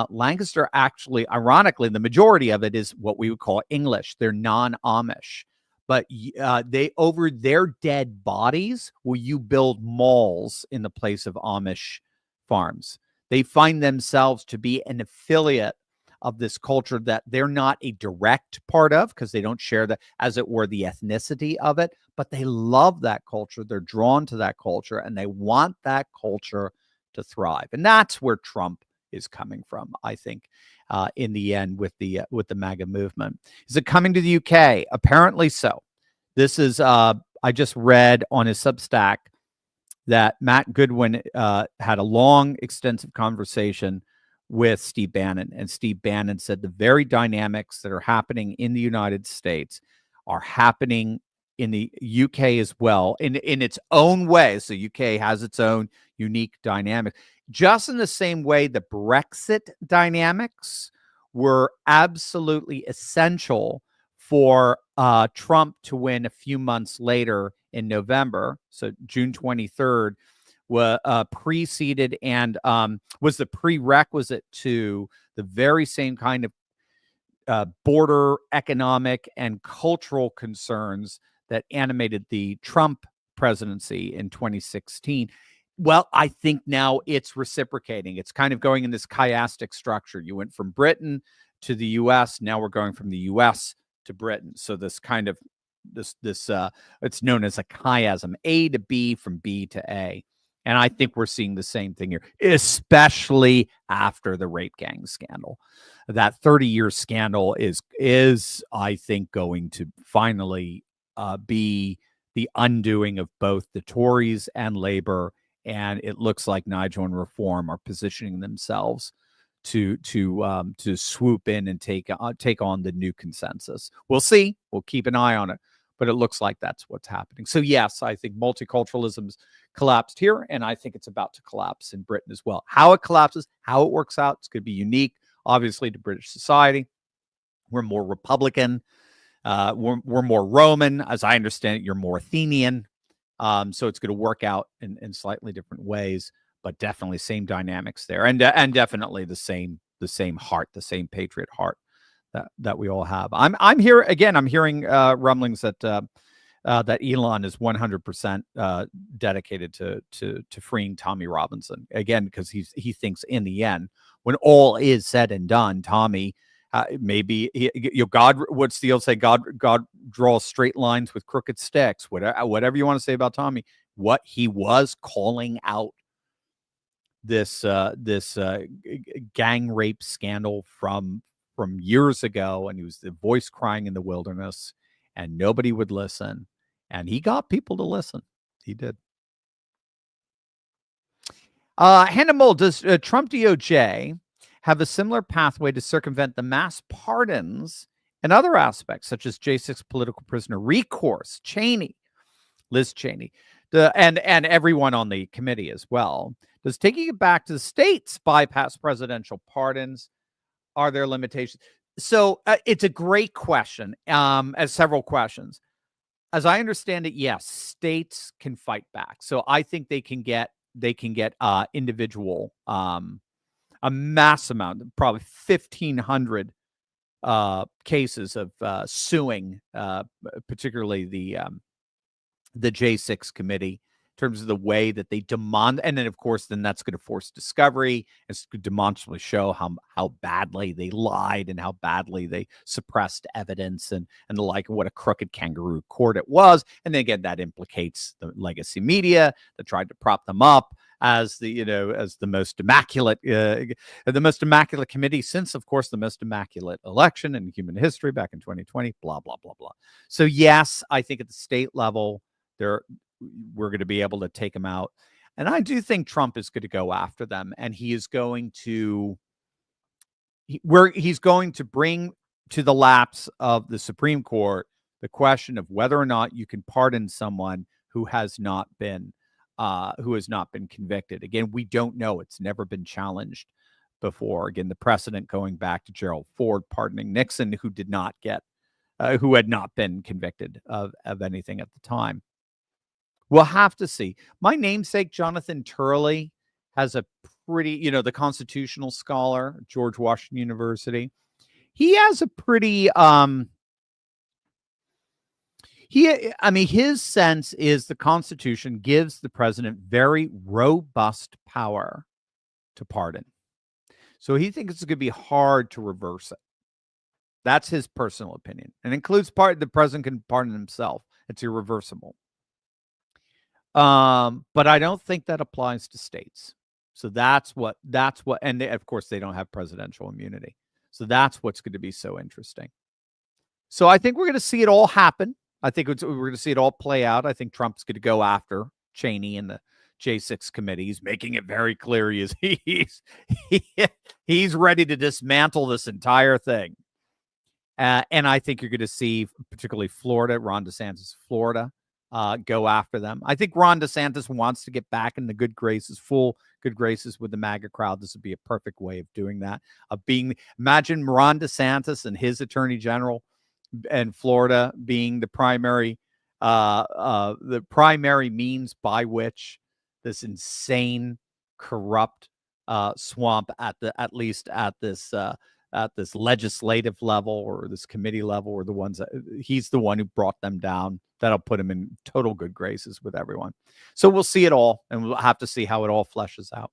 Lancaster, actually, ironically, the majority of it is what we would call English. They're non-Amish. But they, over their dead bodies, will you build malls in the place of Amish farms. They find themselves to be an affiliate of this culture that they're not a direct part of, because they don't share the, as it were, the ethnicity of it, but they love that culture. They're drawn to that culture, and they want that culture to thrive. And that's where Trump is coming from, I think, in the end, with the MAGA movement. Is it coming to the UK? Apparently so. This is, I just read on his Substack that Matt Goodwin had a long, extensive conversation with Steve Bannon. And Steve Bannon said the very dynamics that are happening in the United States are happening in the UK as well, in its own way. So UK has its own unique dynamic. Just in the same way the Brexit dynamics were absolutely essential for Trump to win a few months later in November. So June 23rd was preceded and was the prerequisite to the very same kind of border economic and cultural concerns that animated the Trump presidency in 2016. Well, I think now it's reciprocating. It's kind of going in this chiastic structure. You went from Britain to the U.S. Now we're going from the U.S. to Britain. So this kind of this it's known as a chiasm, A to B from B to A. And I think we're seeing the same thing here, especially after the rape gang scandal. That 30-year scandal is I think going to finally be the undoing of both the Tories and Labour. And it looks like Nigel and Reform are positioning themselves to swoop in and take on the new consensus. We'll see. We'll keep an eye on it, but it looks like that's what's happening. So yes, I think multiculturalism's collapsed here, and I think it's about to collapse in Britain as well. How it collapses, how it works out, it's going to be unique, obviously, to British society. We're more Republican. We're more Roman, as I understand it. You're more Athenian. So it's going to work out in slightly different ways, but definitely same dynamics there, and definitely the same heart, the same patriot heart that we all have. I'm here again. I'm hearing rumblings that that Elon is 100% dedicated to freeing Tommy Robinson again, because he thinks in the end, when all is said and done, Tommy. Maybe God. What's the old say? God draws straight lines with crooked sticks. Whatever you want to say about Tommy, what he was calling out this gang rape scandal from years ago, and he was the voice crying in the wilderness, and nobody would listen, and he got people to listen. He did. Hannah Mole, does Trump DOJ have a similar pathway to circumvent the mass pardons and other aspects, such as J6 political prisoner recourse, Liz Cheney, and everyone on the committee as well? Does taking it back to the states bypass presidential pardons? Are there limitations? So it's a great question, as several questions. As I understand it, yes, states can fight back. So I think they can get individual a mass amount, probably 1,500 cases of suing, particularly the J6 committee, in terms of the way that they demand, and then of course, that's going to force discovery. It's going to demonstrably show how badly they lied and how badly they suppressed evidence and the like, what a crooked kangaroo court it was. And then again, that implicates the legacy media that tried to prop them up as the most immaculate committee since, of course, the most immaculate election in human history back in 2020. Blah blah blah blah. So yes, I think at the state level, we're going to be able to take them out. And I do think Trump is going to go after them, and he's going to bring to the laps of the Supreme Court the question of whether or not you can pardon someone who has not been convicted. Again, we don't know. It's never been challenged before. Again, the precedent going back to Gerald Ford pardoning Nixon, who had not been convicted of anything at the time. We'll have to see. My namesake, Jonathan Turley, has a pretty, the constitutional scholar, George Washington University. He has a pretty, his sense is the Constitution gives the president very robust power to pardon. So he thinks it's going to be hard to reverse it. That's his personal opinion. And includes the president can pardon himself. It's irreversible. But I don't think that applies to states. So that's what, and of course they don't have presidential immunity. So that's what's going to be so interesting. So I think we're going to see it all happen. I think we're going to see it all play out. I think Trump's going to go after Cheney and the J6 committee. He's making it very clear he's ready to dismantle this entire thing. And I think you're going to see, particularly Florida, Ron DeSantis, Florida, go after them. I think Ron DeSantis wants to get back in the full good graces with the MAGA crowd. This would be a perfect way of doing that. Imagine Ron DeSantis and his attorney general and Florida being the primary means by which this insane, corrupt swamp at least at this legislative level or this committee level, or the ones that he's the one who brought them down. That'll put him in total good graces with everyone. So we'll see it all, and we'll have to see how it all fleshes out.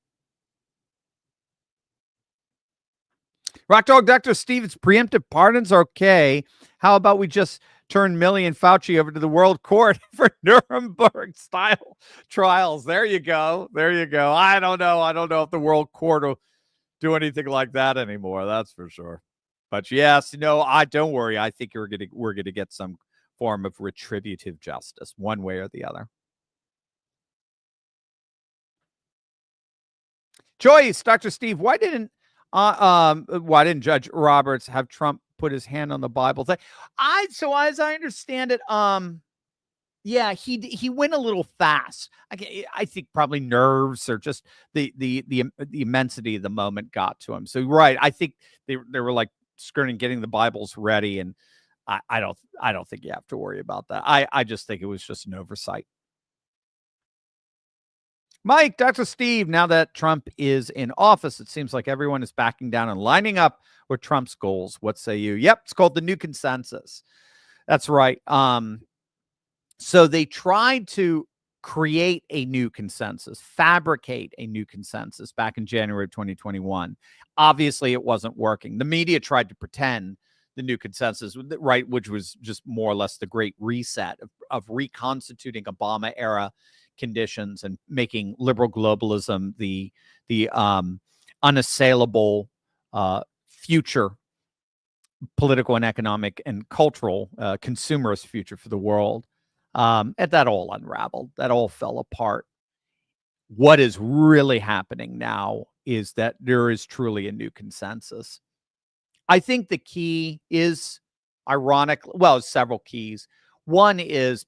Rock Dog Dr. Stevens, preemptive pardons, okay. How about we just turn Milley and Fauci over to the World Court for Nuremberg-style trials? There you go. I don't know if the World Court will do anything like that anymore. That's for sure. But yes, I don't worry. I think we're gonna get some form of retributive justice, one way or the other. Joyce, Dr. Steve, why didn't Judge Roberts have Trump put his hand on the Bible thing? So as I understand it, yeah, he went a little fast. I think probably nerves or just the immensity of the moment got to him. So right, I think they were like skirting getting the Bibles ready, and I don't think you have to worry about that. I just think it was just an oversight. Mike, Dr. Steve, now that Trump is in office, it seems like everyone is backing down and lining up with Trump's goals. What say you? Yep, it's called the new consensus. That's right. So they tried to create a new consensus, fabricate a new consensus back in January of 2021. Obviously, it wasn't working. The media tried to pretend the new consensus, right, which was just more or less the great reset of reconstituting Obama-era conditions and making liberal globalism the unassailable future political and economic and cultural consumerist future for the world. And that all unraveled. That all fell apart. What is really happening now is that there is truly a new consensus. I think the key is several keys. One is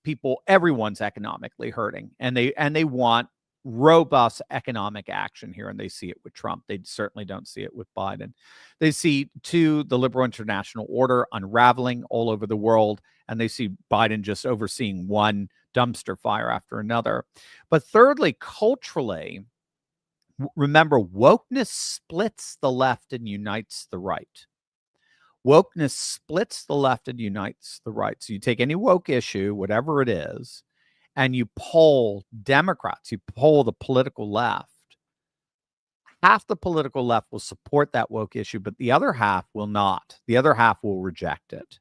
everyone's economically hurting, and they want robust economic action here, and they see it with Trump. They certainly don't see it with Biden. They see, two, the liberal international order unraveling all over the world, and they see Biden just overseeing one dumpster fire after another. But thirdly, culturally, remember, wokeness splits the left and unites the right. Wokeness splits the left and unites the right. So you take any woke issue, whatever it is, and you poll Democrats, you poll the political left. Half the political left will support that woke issue, but the other half will not. The other half will reject it.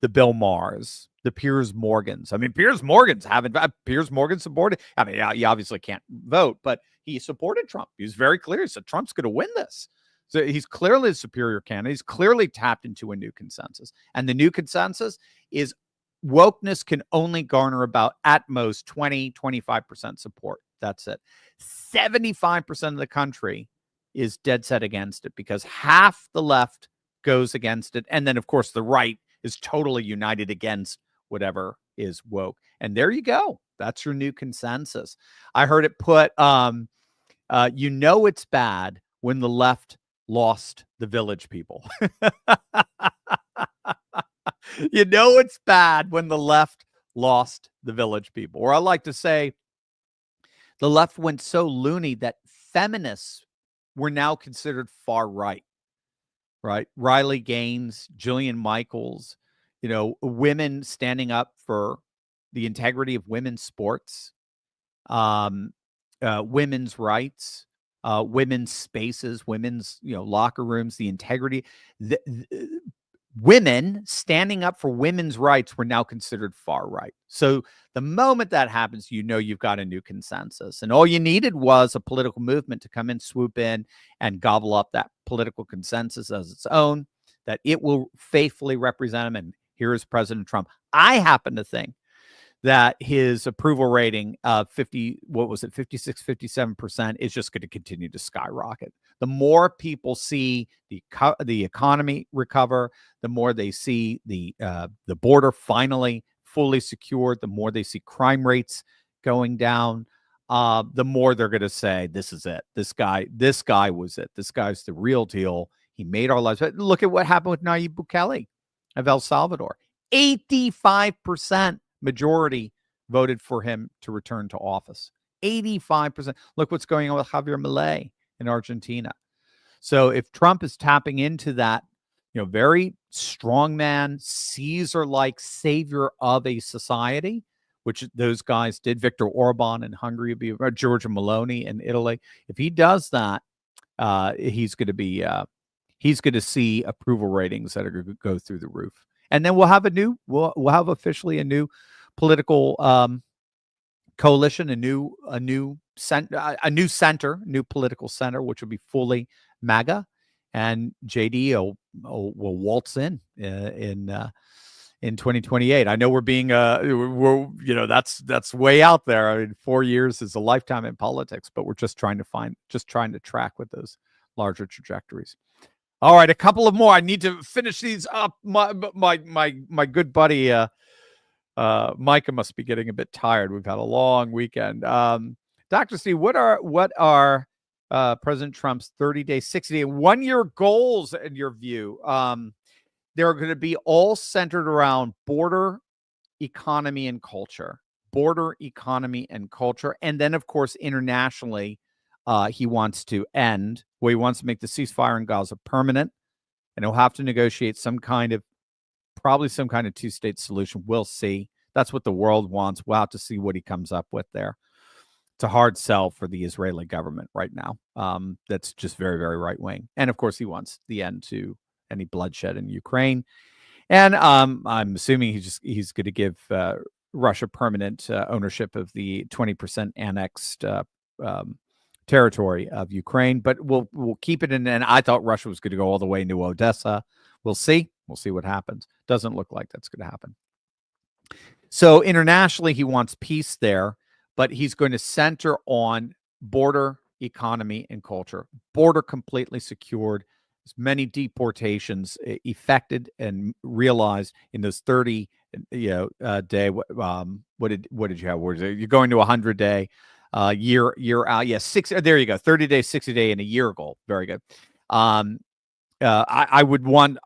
The Bill Maher's, the Piers Morgans. Piers Morgan supported. You obviously can't vote, but he supported Trump. He was very clear. He said Trump's going to win this. So he's clearly a superior candidate. He's clearly tapped into a new consensus. And the new consensus is wokeness can only garner about, at most, 20, 25% support. That's it. 75% of the country is dead set against it because half the left goes against it. And then, of course, the right is totally united against whatever is woke. And there you go. That's your new consensus. I heard it put, it's bad when the left lost the village people. It's bad when the left lost the village people. Or I like to say the left went so loony that feminists were now considered far right, right? Riley Gaines, Jillian Michaels, women standing up for the integrity of women's sports, women's rights, women's spaces, women's, locker rooms, the integrity. Women standing up for women's rights were now considered far right. So the moment that happens, you've got a new consensus. And all you needed was a political movement to come in, swoop in, and gobble up that political consensus as its own, that it will faithfully represent them. And here is President Trump. I happen to think that his approval rating of 56, 57% is just going to continue to skyrocket. The more people see the economy recover, the more they see the border finally fully secured, the more they see crime rates going down, the more they're going to say, this is it. This guy was it. This guy's the real deal. He made our lives. But look at what happened with Nayib Bukele of El Salvador. 85% majority voted for him to return to office. 85%. Look what's going on with Javier Milei in Argentina. So if Trump is tapping into that, very strongman, Caesar-like savior of a society, which those guys did, Viktor Orban in Hungary, Giorgia Meloni in Italy. If he does that, he's going to see approval ratings that are going to go through the roof. And then we'll have officially a new political coalition, a new political center, which will be fully MAGA, and JD will waltz in 2028. I know we're being that's way out there. I mean, 4 years is a lifetime in politics, but we're just trying to track with those larger trajectories. All right, a couple of more. I need to finish these up. My good buddy Micah must be getting a bit tired. We've had a long weekend. Dr. Steve, what are President Trump's 30-day, 60-day, 1-year goals in your view? They're going to be all centered around border, economy, and culture. Border, economy, and culture. And then, of course, internationally, he wants to he wants to make the ceasefire in Gaza permanent, and he'll have to negotiate probably some kind of two-state solution. We'll see. That's what the world wants. We'll have to see what he comes up with there. It's a hard sell for the Israeli government right now. That's just very, very right-wing. And, of course, he wants the end to any bloodshed in Ukraine. And I'm assuming he's going to give Russia permanent ownership of the 20% annexed territory of Ukraine. But we'll keep it in. And I thought Russia was going to go all the way into Odessa. We'll see. We'll see what happens. Doesn't look like that's going to happen. So internationally, he wants peace there, but he's going to center on border, economy, and culture. Border completely secured. As many deportations effected and realized in those 30 day. What did you have? You're going to 100-day, year out. Yes, 6. There you go. 30-day, 60-day, and a year goal. Very good. I would want.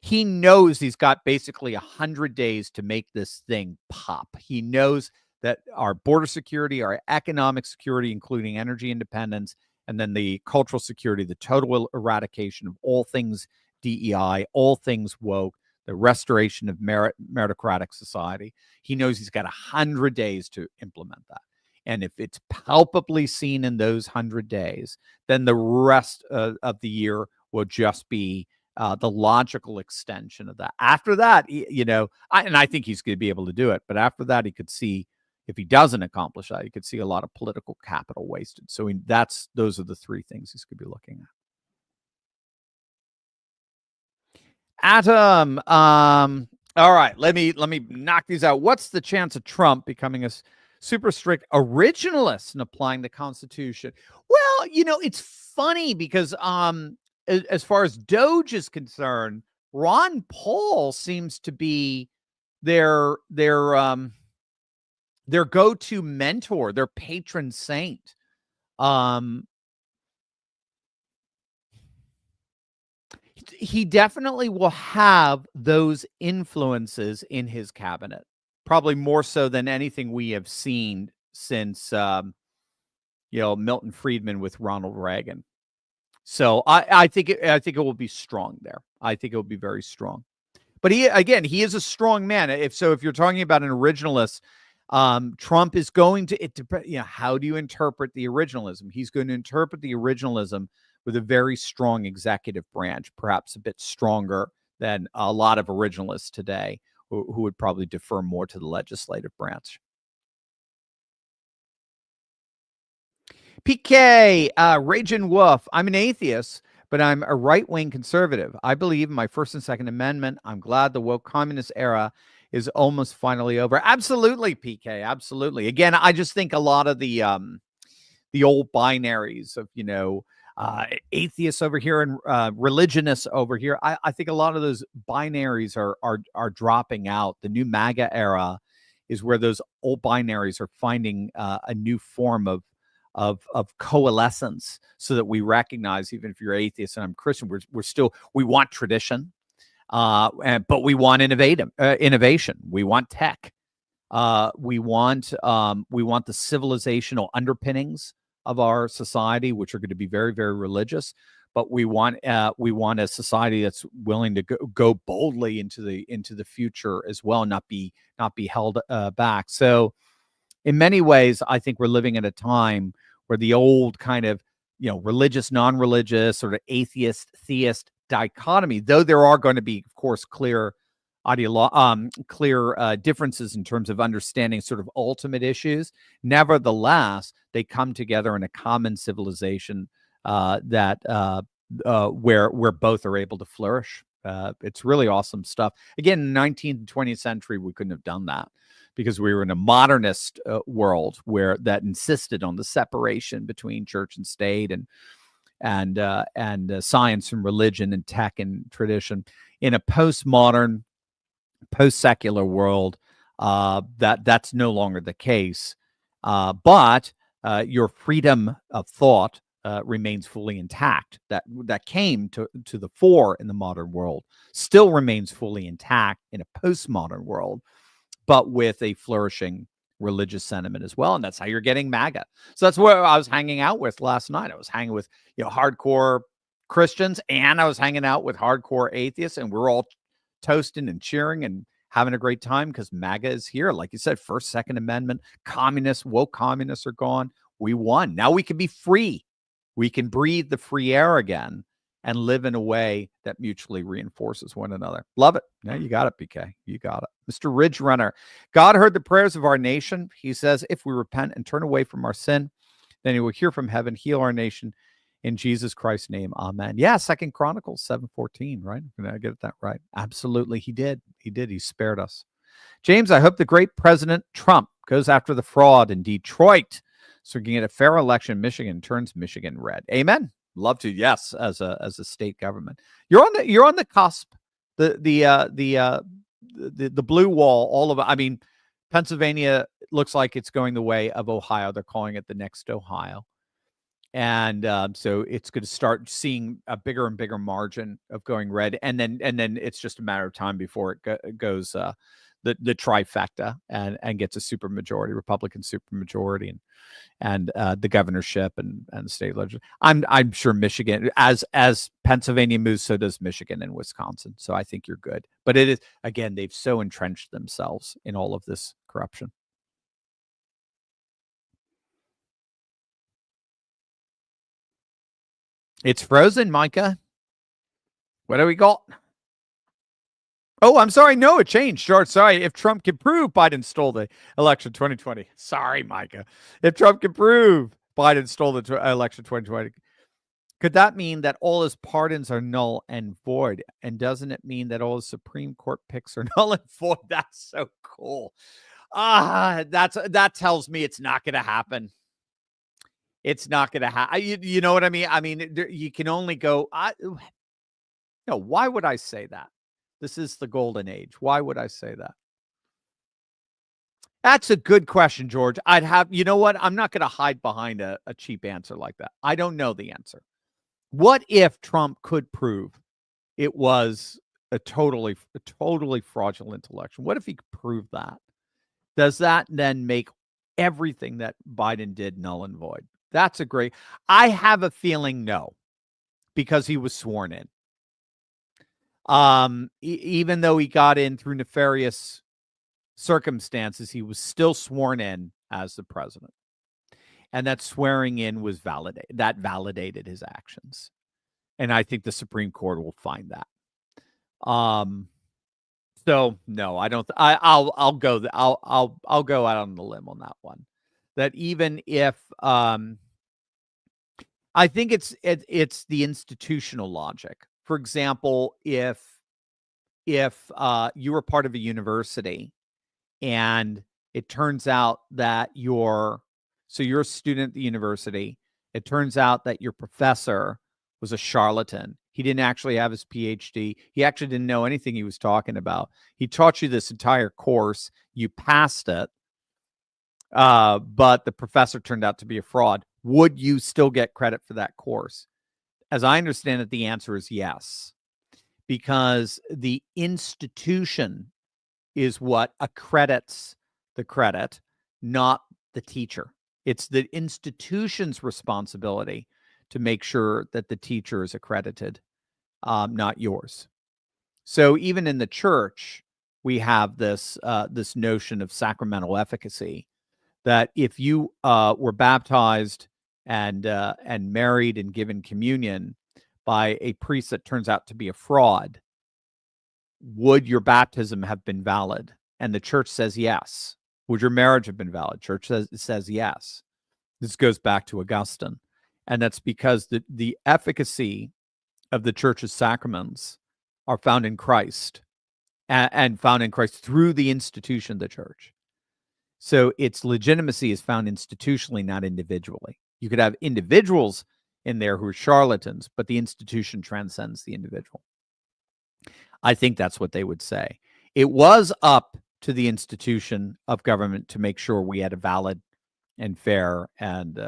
He knows he's got basically 100 days to make this thing pop. He knows that our border security, our economic security, including energy independence, and then the cultural security, the total eradication of all things DEI, all things woke, the restoration of meritocratic society. He knows he's got 100 days to implement that. And if it's palpably seen in those 100 days, then the rest of the year will just be the logical extension of that. After that, I think he's going to be able to do it. But after that, he could see, if he doesn't accomplish that, you could see a lot of political capital wasted. So those are the three things he's going to be looking at. Adam, all right, let me knock these out. What's the chance of Trump becoming a super strict originalists in applying the Constitution. Well, it's funny because as far as Doge is concerned, Ron Paul seems to be their go-to mentor, their patron saint. He definitely will have those influences in his cabinet, probably more so than anything we have seen since Milton Friedman with Ronald Reagan. So I think it will be strong there. I think it will be very strong. But he is a strong man. If you're talking about an originalist, Trump is going to how do you interpret the originalism? He's going to interpret the originalism with a very strong executive branch, perhaps a bit stronger than a lot of originalists today, who would probably defer more to the legislative branch. PK, Raging Wolf. I'm an atheist, but I'm a right-wing conservative. I believe in my First and Second Amendment. I'm glad the woke communist era is almost finally over. Absolutely, PK. Absolutely. Again, I just think a lot of the old binaries of, atheists over here and religionists over here. I think a lot of those binaries are dropping out. The new MAGA era is where those old binaries are finding a new form of coalescence, so that we recognize, even if you're atheist and I'm Christian, we want tradition, but we want innovation. We want tech. We want the civilizational underpinnings of our society, which are going to be very, very religious. But we want a society that's willing to go boldly into the future as well, not be held back. So, in many ways, I think we're living at a time where the old kind of religious, non-religious, sort of atheist, theist dichotomy, though there are going to be, of course, clear differences in terms of understanding sort of ultimate issues. Nevertheless, they come together in a common civilization where both are able to flourish. It's really awesome stuff. Again, in the 19th and 20th century, we couldn't have done that because we were in a modernist world that insisted on the separation between church and state and science and religion and tech and tradition. In a postmodern, post-secular world, that's no longer the case. But your freedom of thought remains fully intact. That came to the fore in the modern world, still remains fully intact in a postmodern world, but with a flourishing religious sentiment as well. And that's how you're getting MAGA. So that's where I was hanging out with last night. I was hanging with hardcore Christians, and I was hanging out with hardcore atheists, and we're all toasting and cheering and having a great time because MAGA is here. Like you said, First, Second Amendment, woke communists are gone. We won. Now we can be free. We can breathe the free air again and live in a way that mutually reinforces one another. Love it. Yeah, you got it, BK. You got it. Mr. Ridge Runner. God heard the prayers of our nation. He says, if we repent and turn away from our sin, then he will hear from heaven, heal our nation. In Jesus Christ's name, amen. Yeah, 2 Chronicles 7:14, right? Did I get that right? Absolutely, he did. He did. He spared us. James, I hope the great President Trump goes after the fraud in Detroit so we can get a fair election in Michigan, turns Michigan red. Amen. Love to. Yes, as a state government. You're on the cusp. The blue wall, all of it. I mean, Pennsylvania looks like it's going the way of Ohio. They're calling it the next Ohio. And so it's going to start seeing a bigger and bigger margin of going red, and then it's just a matter of time before it goes the trifecta and gets a supermajority, Republican supermajority, and the governorship and the state legislature. I'm sure Michigan, as Pennsylvania moves, so does Michigan and Wisconsin. So I think you're good. But it is, again, they've so entrenched themselves in all of this corruption. It's frozen, Micah. What do we got? Oh, I'm sorry. No, it changed. Sure. Sorry. If Trump can prove Biden stole the election 2020. Sorry, Micah. If Trump can prove Biden stole the election 2020, could that mean that all his pardons are null and void? And doesn't it mean that all his Supreme Court picks are null and void? That's so cool. That tells me it's not going to happen. It's not going to happen. You know what I mean? I mean, you can only go. No, why would I say that? This is the golden age. Why would I say that? That's a good question, George. You know what? I'm not going to hide behind a cheap answer like that. I don't know the answer. What if Trump could prove it was a totally fraudulent election? What if he could prove that? Does that then make everything that Biden did null and void? That's a great. I have a feeling no, because he was sworn in. Even though he got in through nefarious circumstances, he was still sworn in as the president. And that swearing in was validated. That validated his actions. And I think the Supreme Court will find that. So no, I don't. I'll go. I'll go out on the limb on that one. That even if I think it's the institutional logic. For example, if you were part of a university and it turns out that you're a student at the university, it turns out that your professor was a charlatan. He didn't actually have his PhD. He actually didn't know anything he was talking about. He taught you this entire course. You passed it, but the professor turned out to be a fraud. Would you still get credit for that course? As I understand it, the answer is yes, because the institution is what accredits the credit, not the teacher. It's the institution's responsibility to make sure that the teacher is accredited, not yours. So even in the church, we have this notion of sacramental efficacy, that if you were baptized and married and given communion by a priest that turns out to be a fraud, would your baptism have been valid? And the church says yes. Would your marriage have been valid? Church says yes. This goes back to Augustine. And that's because the efficacy of the church's sacraments are found in Christ, and found in Christ through the institution of the church. So its legitimacy is found institutionally, not individually. You could have individuals in there who are charlatans, but the institution transcends the individual. I think that's what they would say. It was up to the institution of government to make sure we had a valid and fair and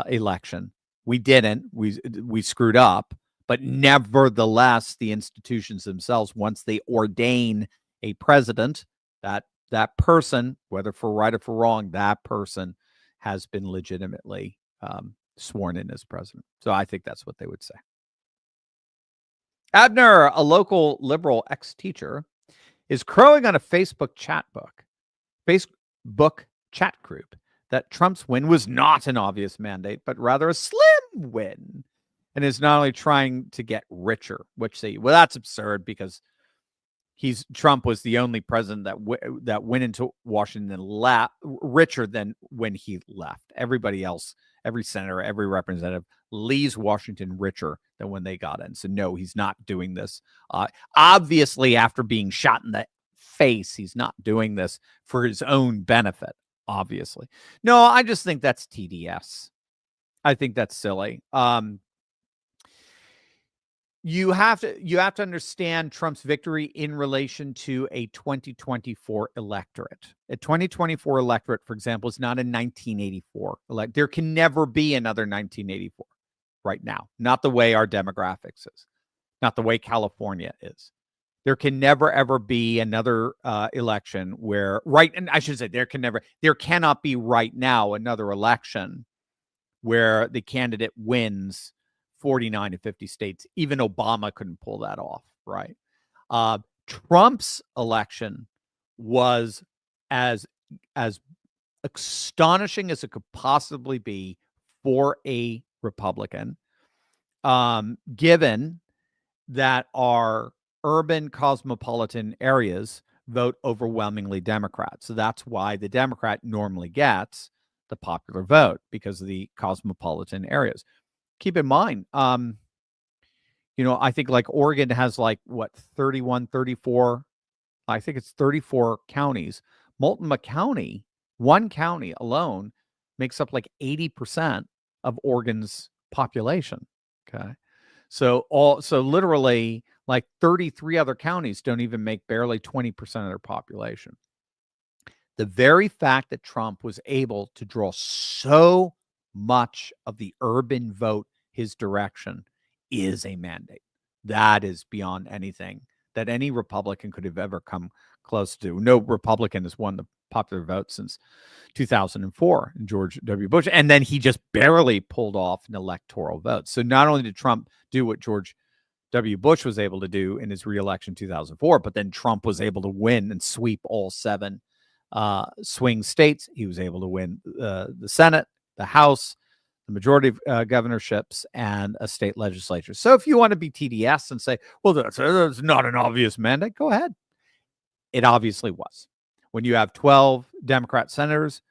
election. We didn't. We screwed up. But nevertheless, the institutions themselves, once they ordain a president, that person, whether for right or for wrong, that person has been legitimately sworn in as president. So I think that's what they would say. Abner, a local liberal ex-teacher, is crowing on a Facebook chat group that Trump's win was not an obvious mandate, but rather a slim win, and is not only trying to get richer, which that's absurd, because Trump was the only president that went into Washington richer than when he left. Everybody else, every senator, every representative leaves Washington richer than when they got in. So no, he's not doing this. Obviously, after being shot in the face, he's not doing this for his own benefit. Obviously, no. I just think that's TDS. I think that's silly. You have to understand Trump's victory in relation to a 2024 electorate. A 2024 electorate, for example, is not a 1984 elect. There can never be another 1984 right now. Not the way our demographics is. Not the way California is. There can never, ever be another election where, and I should say there cannot be right now another election where the candidate wins 49 to 50 states. Even Obama couldn't pull that off, right? Trump's election was as astonishing as it could possibly be for a Republican, given that our urban cosmopolitan areas vote overwhelmingly Democrat. So that's why the Democrat normally gets the popular vote, because of the cosmopolitan areas. Keep in mind, I think like Oregon has 31, 34, I think it's 34 counties, Multnomah County, one county alone, makes up like 80% of Oregon's population. Okay. So literally like 33 other counties don't even make barely 20% of their population. The very fact that Trump was able to draw so much of the urban vote his direction is a mandate. That is beyond anything that any Republican could have ever come close to. No Republican has won the popular vote since 2004, George W. Bush. And then he just barely pulled off an electoral vote. So not only did Trump do what George W. Bush was able to do in his reelection in 2004, but then Trump was able to win and sweep all 7 swing states. He was able to win the Senate, the House, the majority of governorships, and a state legislature. So if you want to be TDS and say, well, that's not an obvious mandate, go ahead. It obviously was. When you have 12 Democrat senators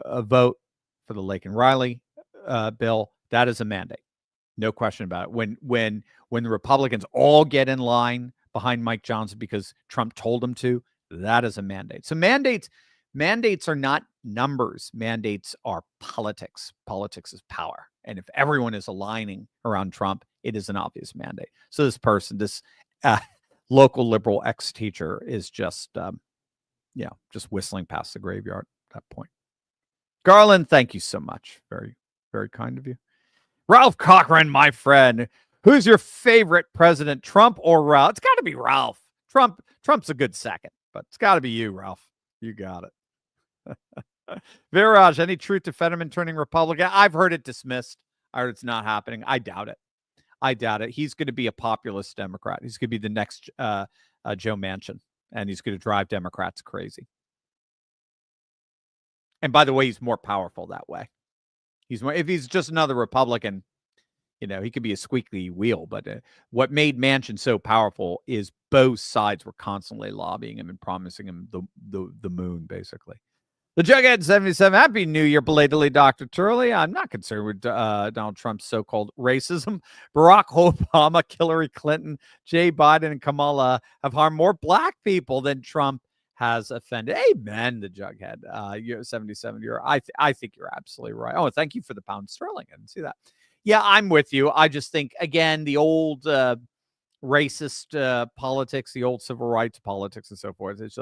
vote for the Lake and Riley bill, that is a mandate. No question about it. When the Republicans all get in line behind Mike Johnson because Trump told them to, that is a mandate. So mandates are not numbers. Mandates are politics. Politics is power. And if everyone is aligning around Trump, it is an obvious mandate. So this person, this local liberal ex-teacher is just whistling past the graveyard at that point. Garland, thank you so much. Very, very kind of you. Ralph Cochran, my friend. Who's your favorite president, Trump or Ralph? It's got to be Ralph. Trump's a good second, but it's got to be you, Ralph. You got it. Viraj, any truth to Fetterman turning Republican? I've heard it dismissed. I heard it's not happening. I doubt it. He's going to be a populist Democrat. He's going to be the next Joe Manchin, and he's going to drive Democrats crazy. And by the way, he's more powerful that way. If he's just another Republican, he could be a squeaky wheel. But what made Manchin so powerful is both sides were constantly lobbying him and promising him the moon, basically. The Jughead 77, Happy New Year, belatedly, Dr. Turley. I'm not concerned with Donald Trump's so-called racism. Barack Obama, Hillary Clinton, Jay Biden, and Kamala have harmed more black people than Trump has offended. Amen, the Jughead. You're 77. I think you're absolutely right. Oh, thank you for the pound sterling. I didn't see that. Yeah, I'm with you. I just think, again, the old racist politics, the old civil rights politics and so forth, it's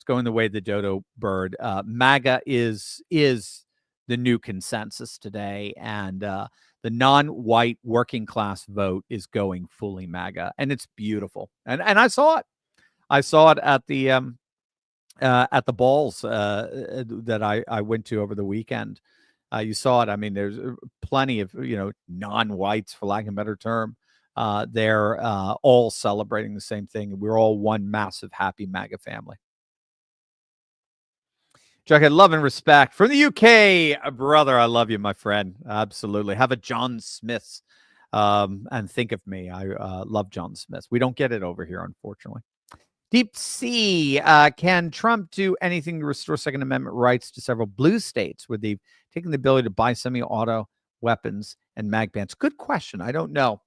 going the way of the dodo bird. MAGA is the new consensus today, and the non-white working class vote is going fully MAGA, and it's beautiful. And I saw it. I saw it at the balls that I went to over the weekend. You saw it. I mean, there's plenty of non-whites, for lack of a better term. They're all celebrating the same thing. We're all one massive happy MAGA family. Jughead, love and respect from the UK, brother. I love you, my friend. Absolutely. Have a John Smith's and think of me. I love John Smith's. We don't get it over here, unfortunately. Deep Sea, can Trump do anything to restore Second Amendment rights to several blue states where they've taken the ability to buy semi-auto weapons and mag bans? Good question. I don't know.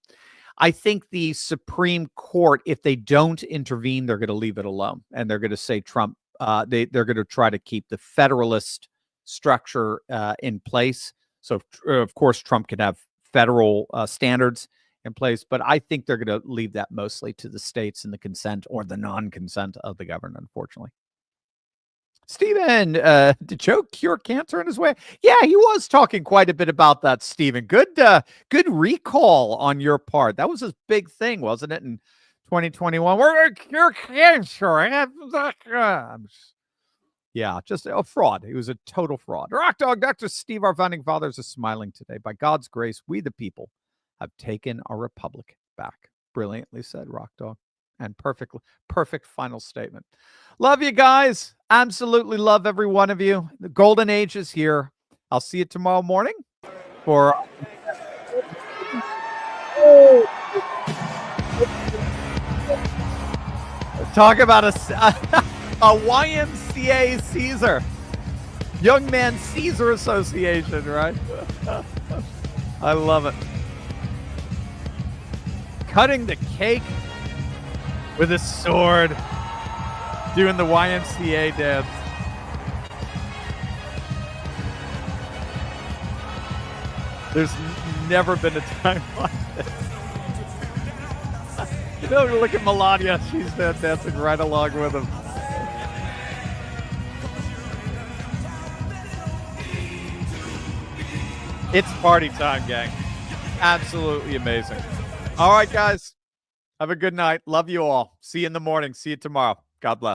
I think the Supreme Court, if they don't intervene, they're going to leave it alone. And they're going to say Trump, they're going to try to keep the federalist structure in place. So, of course, Trump could have federal standards in place, but I think they're going to leave that mostly to the states and the consent or the non-consent of the government, unfortunately. Stephen, did Joe cure cancer in his way? Yeah, he was talking quite a bit about that, Stephen. Good recall on your part. That was his big thing, wasn't it, in 2021? We're going to cure cancer. Yeah, just a fraud. He was a total fraud. Rock Dog, Dr. Steve, our founding fathers, is smiling today. By God's grace, we the people have taken our republic back. Brilliantly said, Rock Dog. And perfect final statement. Love you guys. Absolutely love every one of you. The golden age is here. I'll see you tomorrow morning for talk about a YMCA Caesar. Young Man Caesar Association, right? I love it. Cutting the cake with a sword. Doing the YMCA dance. There's never been a time like this. You know, look at Melania. She's dancing right along with him. It's party time, gang. Absolutely amazing. All right, guys. Have a good night. Love you all. See you in the morning. See you tomorrow. God bless.